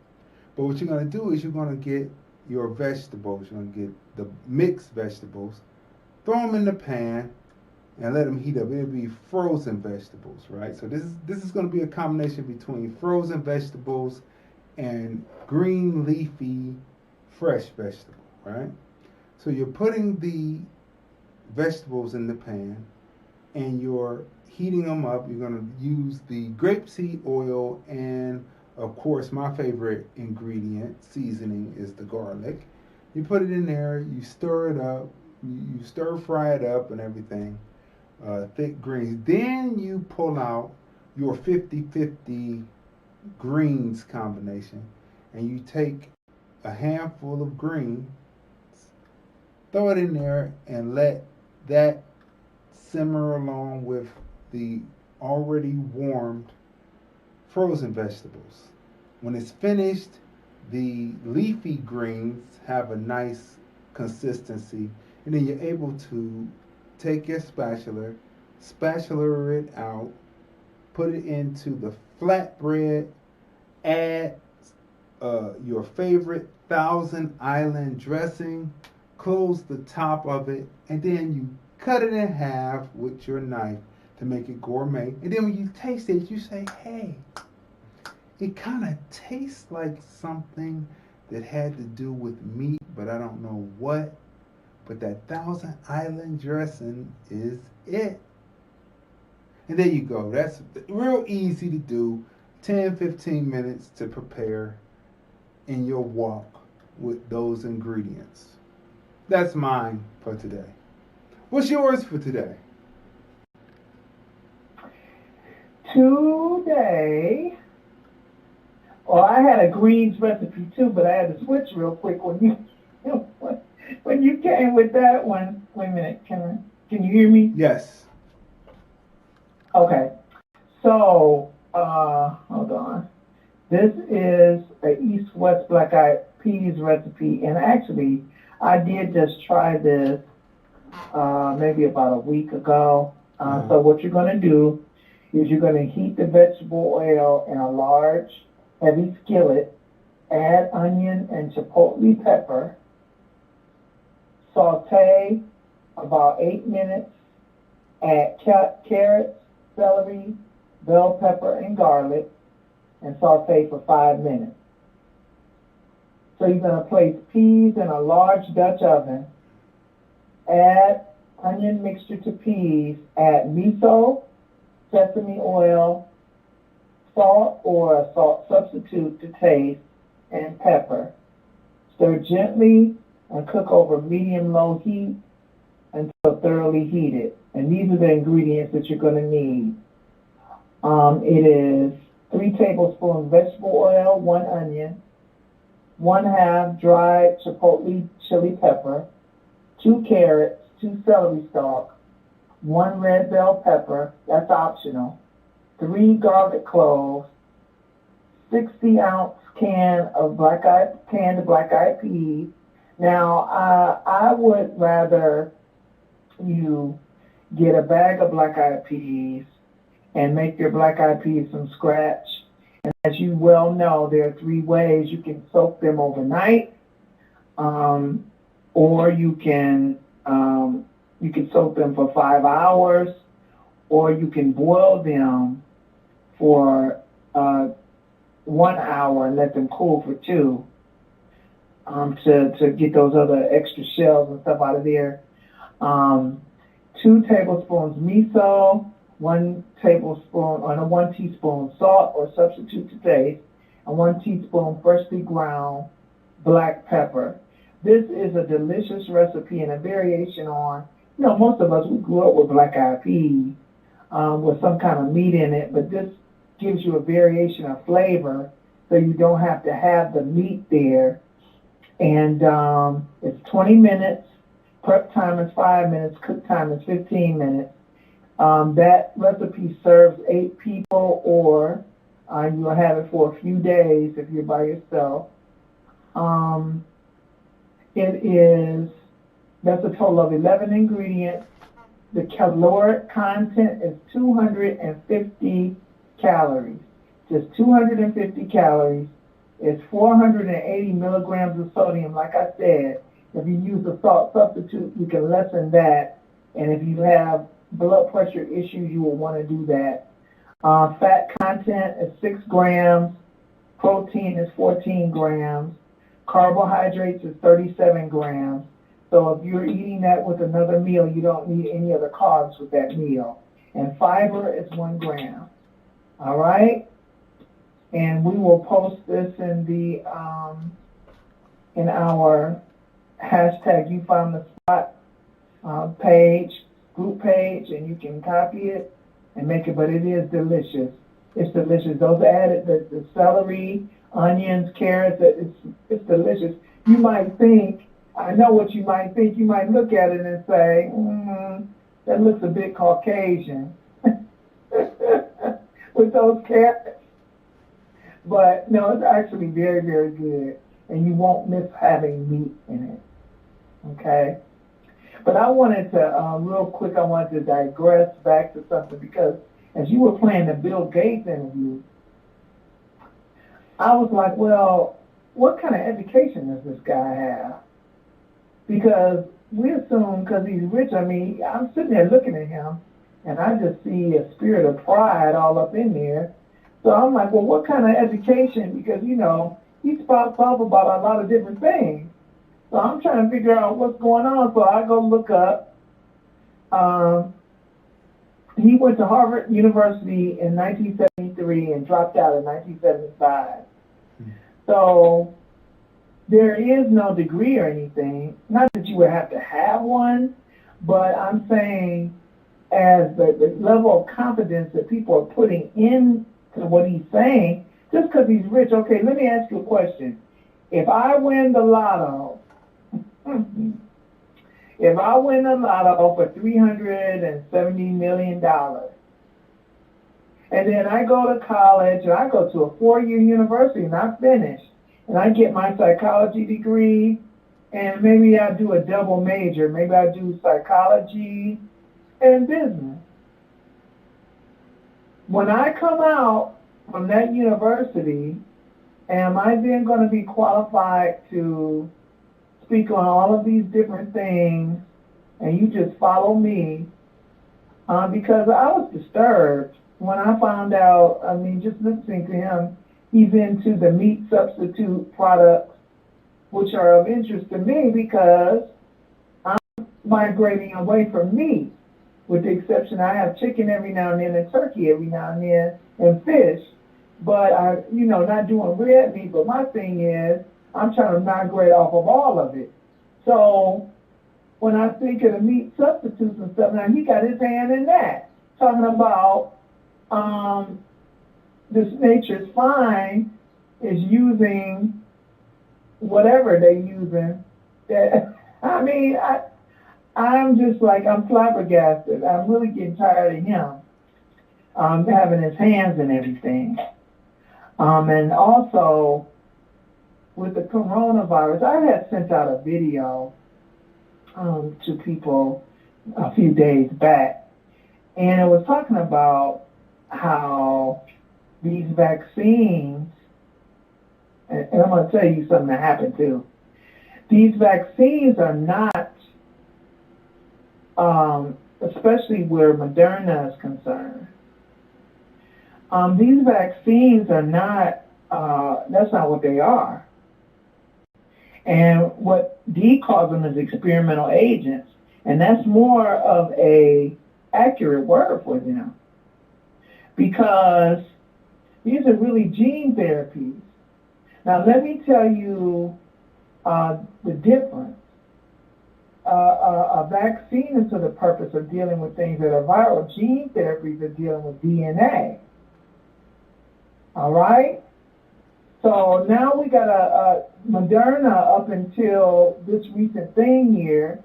C: But what you're going to do is you're going to get your vegetables. You're going to get the mixed vegetables, throw them in the pan, and let them heat up. It'll be frozen vegetables, right? So this is going to be a combination between frozen vegetables and green leafy fresh vegetable, right? So you're putting the vegetables in the pan, and you're heating them up. You're going to use the grapeseed oil, and of course my favorite ingredient, seasoning, is the garlic. You put it in there, you stir it up, you stir fry it up and everything, thick greens. Then you pull out your 50-50 greens combination, and you take a handful of greens throw it in there and let that simmer along with the already warmed frozen vegetables. When it's finished, the leafy greens have a nice consistency, and then you're able to take your spatula it out, put it into the flatbread, add your favorite Thousand Island dressing, close the top of it, and then you cut it in half with your knife to make it gourmet. And then when you taste it, you say, hey, it kind of tastes like something that had to do with meat, but I don't know what. But that Thousand Island dressing is it. And there you go. That's real easy to do. 10-15 minutes to prepare in your wok with those ingredients. That's mine for today. What's yours for today?
D: Today, well, I had a greens recipe too, but I had to switch real quick when you came with that one. Wait a minute, can you hear me?
C: Yes.
D: Okay. So, hold on. This is a East-West black-eyed peas recipe, and actually, I did just try this maybe about a week ago. So what you're going to do is you're going to heat the vegetable oil in a large, heavy skillet, add onion and chipotle pepper, saute about 8 minutes, add carrots, celery, bell pepper, and garlic, and saute for 5 minutes. So you're going to place peas in a large Dutch oven, add onion mixture to peas, add miso, sesame oil, salt or a salt substitute to taste, and pepper. Stir gently and cook over medium-low heat until thoroughly heated. And these are the ingredients that you're going to need. It is 3 tablespoons vegetable oil, 1 onion, 1/2 dried chipotle chili pepper, 2 carrots, 2 celery stalks, 1 red bell pepper, that's optional, 3 garlic cloves, 60-ounce can of canned black-eyed peas. Now, I would rather you get a bag of black-eyed peas and make your black-eyed peas from scratch. And as you well know, there are 3 ways you can soak them overnight, or you can soak them for 5 hours, or you can boil them for 1 hour and let them cool for 2 to get those other extra shells and stuff out of there. 2 tablespoons miso, 1 teaspoon salt or substitute to taste, and 1 teaspoon freshly ground black pepper. This is a delicious recipe and a variation on, most of us, we grew up with black-eyed peas with some kind of meat in it, but this gives you a variation of flavor so you don't have to have the meat there. And it's 20 minutes. Prep time is 5 minutes. Cook time is 15 minutes. That recipe serves 8 people, or you'll have it for a few days if you're by yourself. That's a total of 11 ingredients. The caloric content is 250 calories. Just 250 calories. It's 480 milligrams of sodium. Like I said, if you use a salt substitute, you can lessen that. And if you have blood pressure issues, you will want to do that. Fat content is 6 grams. Protein is 14 grams. Carbohydrates is 37 grams. So if you're eating that with another meal, you don't need any other carbs with that meal. And fiber is 1 gram. All right? And we will post this in our hashtag You Found the Spot group page, and you can copy it and make it, but it is delicious. It's delicious. Those added, the celery, onions, carrots, it's delicious. You might think I know what you might think. You might look at it and say, that looks a bit Caucasian with those carrots. But no, it's actually very, very good. And you won't miss having meat in it. Okay? But I wanted to, real quick, I wanted to digress back to something because as you were playing the Bill Gates interview, I was like, well, what kind of education does this guy have? Because we assume because he's rich, I mean, I'm sitting there looking at him, and I just see a spirit of pride all up in there. So I'm like, well, what kind of education? Because, you know, he spouts off about a lot of different things. So I'm trying to figure out what's going on. So I go look up. He went to Harvard University in 1973 and dropped out in 1975. So there is no degree or anything. Not that you would have to have one, but I'm saying as the level of confidence that people are putting into what he's saying, just because he's rich. Okay, let me ask you a question. If I win the lotto, if I win the lotto for $370 million, and then I go to college, and I go to a 4-year university, and I finish, and I get my psychology degree, and maybe I do a double major. Maybe I do psychology and business. When I come out from that university, am I then going to be qualified to speak on all of these different things, and you just follow me? Because I was disturbed when I found out, I mean, just listening to him, he's into the meat substitute products, which are of interest to me because I'm migrating away from meat, with the exception I have chicken every now and then and turkey every now and then and fish. But I, you know, not doing red meat, but my thing is I'm trying to migrate off of all of it. So when I think of the meat substitutes and stuff, now he got his hand in that, talking about this Nature's Fine is using whatever they're using. That, I mean, I'm just like, I'm flabbergasted. I'm really getting tired of him having his hands in everything. And also, with the coronavirus, I had sent out a video to people a few days back, and it was talking about how these vaccines, and I'm going to tell you something that happened too. These vaccines are not, especially where Moderna is concerned, these vaccines are not, that's not what they are. And what Dee calls them is experimental agents, and that's more of a accurate word for them, because these are really gene therapies. Now let me tell you the difference. A vaccine is for the purpose of dealing with things that are viral. Gene therapies are dealing with DNA. All right? So now we got a Moderna, up until this recent thing here,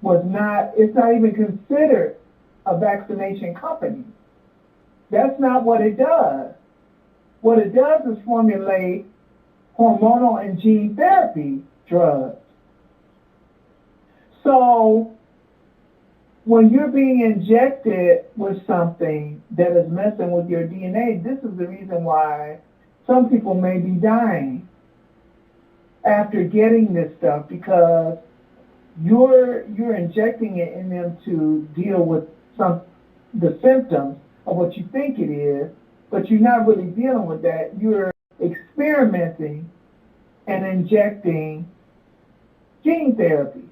D: it's not even considered a vaccination company. That's not what it does. What it does is formulate hormonal and gene therapy drugs. So when you're being injected with something that is messing with your DNA, this is the reason why some people may be dying after getting this stuff, because you're injecting it in them to deal with the symptoms of what you think it is, but you're not really dealing with that. You're experimenting and injecting gene therapies.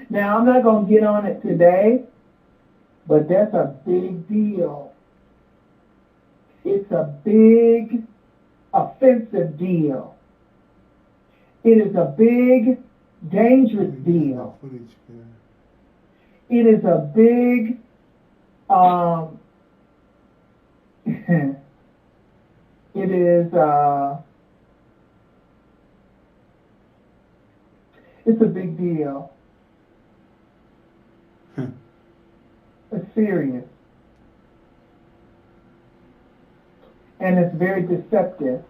D: Now, I'm not going to get on it today, but that's a big deal. It's a big, offensive deal. It is a big, dangerous deal. It is a big, It's a big deal. It's serious. And it's very deceptive.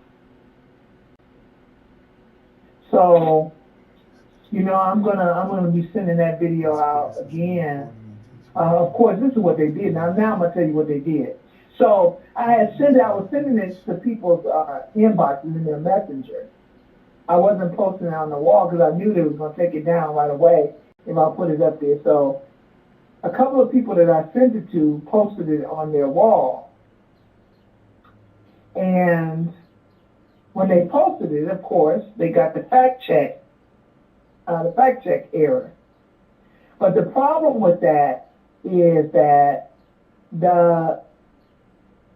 D: So, you know, I'm gonna be sending that video out again. Of course, this is what they did. Now I'm gonna tell you what they did. So I was sending it to people's inboxes in their messenger. I wasn't posting it on the wall because I knew they was gonna take it down right away if I put it up there. So a couple of people that I sent it to posted it on their wall. And when they posted it, of course, they got the fact check error. But the problem with that is that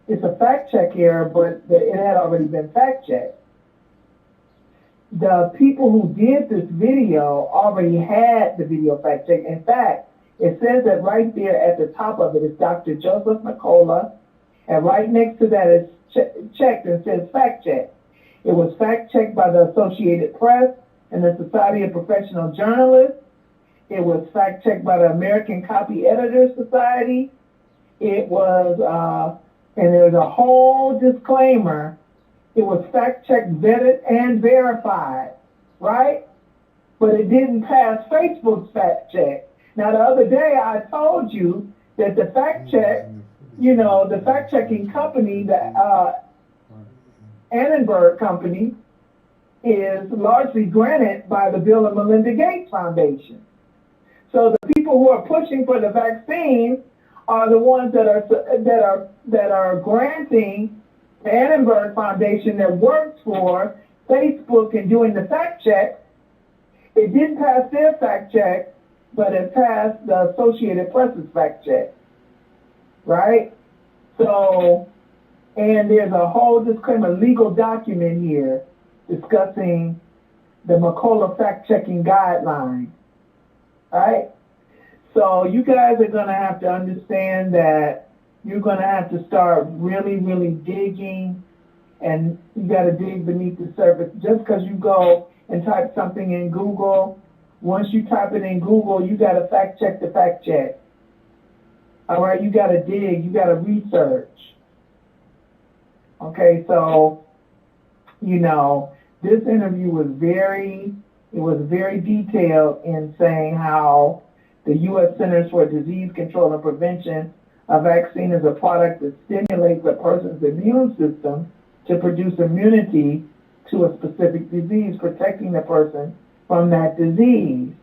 D: it's a fact check error, but it had already been fact checked. The people who did this video already had the video fact check. In fact, it says that right there at the top of it is Dr. Joseph Nicola, and right next to that is checked and says fact check. It was fact checked by the Associated Press and the Society of Professional Journalists. It was fact checked by the American Copy Editors Society. It was, and there's a whole disclaimer. It was fact checked, vetted, and verified, right? But it didn't pass Facebook's fact check. Now, the other day I told you that the fact check, the fact checking company, the Annenberg Company, is largely granted by the Bill and Melinda Gates Foundation. So the people who are pushing for the vaccine are the ones that are granting the Annenberg Foundation that works for Facebook and doing the fact check. It didn't pass their fact check, but it passed the Associated Press's fact check, right? So, and there's a whole disclaimer, legal document here discussing the McCullough fact-checking guidelines, right? So you guys are going to have to understand that you're going to have to start really, really digging, and you got to dig beneath the surface. Just because you go and type something in Google, once you type it in Google, you got to fact check the fact check. All right, you got to dig, you got to research. Okay, so, this interview was very detailed in saying how the U.S. Centers for Disease Control and Prevention, a vaccine is a product that stimulates a person's immune system to produce immunity to a specific disease, protecting the person from that disease.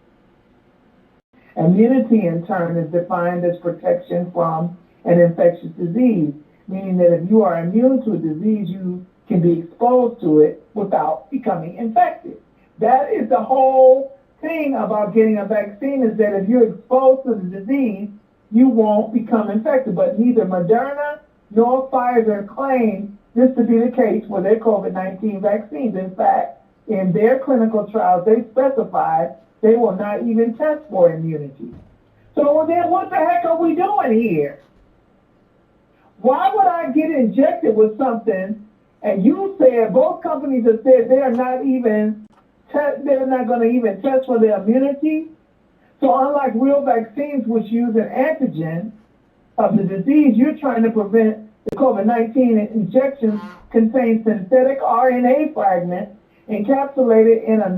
D: Immunity, in turn, is defined as protection from an infectious disease, meaning that if you are immune to a disease, you can be exposed to it without becoming infected. That is the whole thing about getting a vaccine, is that if you're exposed to the disease, you won't become infected. But neither Moderna nor Pfizer claim this to be the case for their COVID-19 vaccines. In fact, in their clinical trials, they specified they will not even test for immunity. So then what the heck are we doing here? Why would I get injected with something, and you said, both companies have said they're not going to even test for the immunity? So unlike real vaccines, which use an antigen of the disease, you're trying to prevent the COVID-19 injections contain synthetic RNA fragments encapsulated in a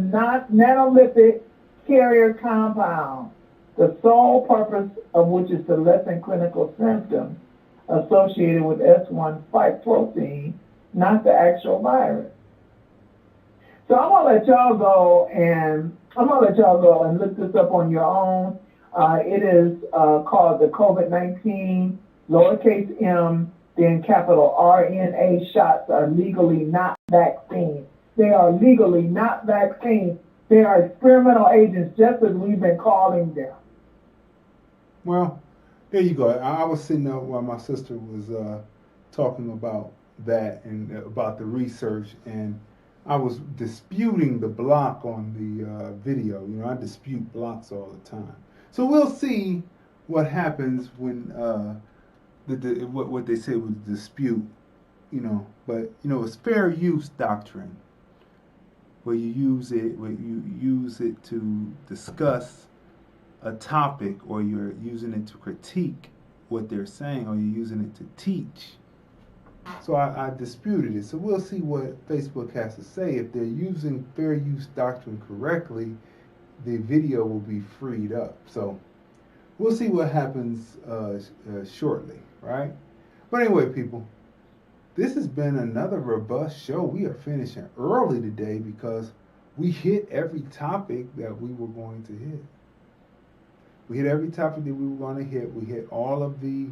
D: nanolipid carrier compound, the sole purpose of which is to lessen clinical symptoms associated with S1 spike protein, not the actual virus. So I'm gonna let y'all go and look this up on your own. It is called the COVID-19 lowercase m, then capital RNA shots are legally not vaccines. They are legally not vaccines. They are experimental agents, just as we've been calling them.
C: Well, there you go. I was sitting up while my sister was talking about that and about the research, and I was disputing the block on the video. I dispute blocks all the time. So we'll see what happens when what they say was dispute. But it's fair use doctrine. where you use it to discuss a topic, or you're using it to critique what they're saying, or you're using it to teach. So I disputed it. So we'll see what Facebook has to say. If they're using fair use doctrine correctly, the video will be freed up. So we'll see what happens shortly, right? But anyway, people, this has been another robust show. We are finishing early today because we hit every topic that we were going to hit. We hit every topic that we were going to hit. We hit all of the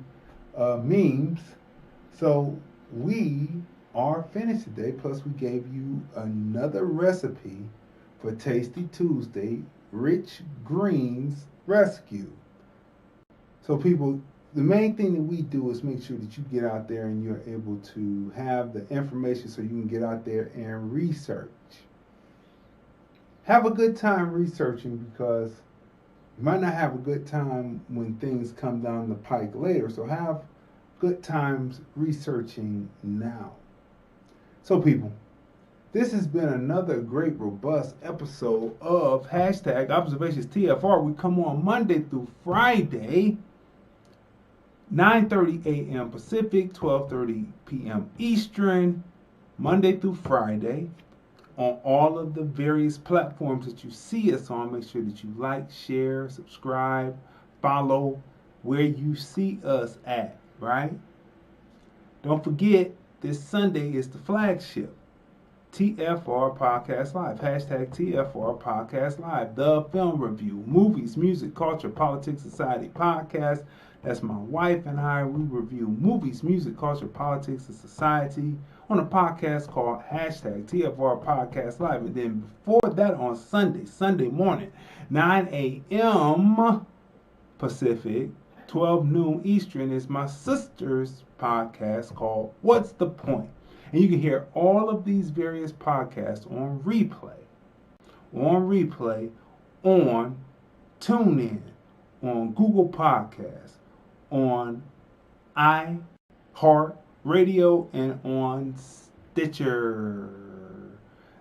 C: memes. So we are finished today. Plus, we gave you another recipe for Tasty Tuesday, Rich Greens Rescue. So people, the main thing that we do is make sure that you get out there and you're able to have the information so you can get out there and research. Have a good time researching, because you might not have a good time when things come down the pike later. So have good times researching now. So people, this has been another great, robust episode of Hashtag Observations TFR. We come on Monday through Friday, 9:30 a.m. Pacific, 12:30 p.m. Eastern, Monday through Friday, on all of the various platforms that you see us on. Make sure that you like, share, subscribe, follow where you see us at, right? Don't forget, this Sunday is the flagship TFR Podcast Live. Hashtag TFR Podcast Live. The film review, movies, music, culture, politics, society podcast. That's my wife and I. We review movies, music, culture, politics, and society on a podcast called Hashtag TFR Podcast Live. And then before that, on Sunday morning, 9 a.m. Pacific, 12 noon Eastern, is my sister's podcast called What's the Point? And you can hear all of these various podcasts on replay on TuneIn, on Google Podcasts, on iHeartRadio, and on Stitcher.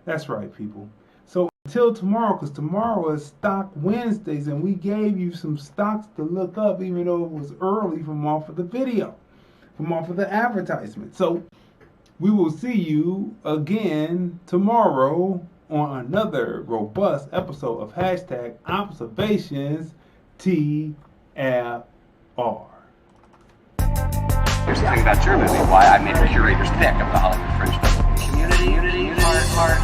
C: That's right, people. So until tomorrow, because tomorrow is Stock Wednesdays, and we gave you some stocks to look up, even though it was early from off of the video, from off of the advertisement. So we will see you again tomorrow on another robust episode of Hashtag Observations TFR.
B: Here's the thing about your movie, why I made a curator's pick of the Hollywood Fringe Festival. Community, heart,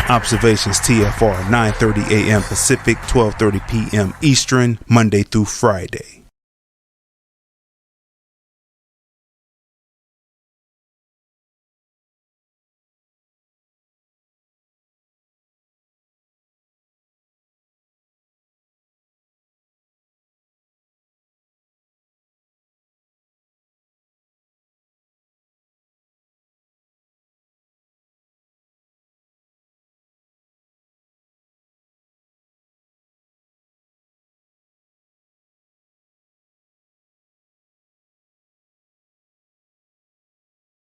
C: Observations TFR, 9:30 a.m. Pacific, 12:30 p.m. Eastern, Monday through Friday.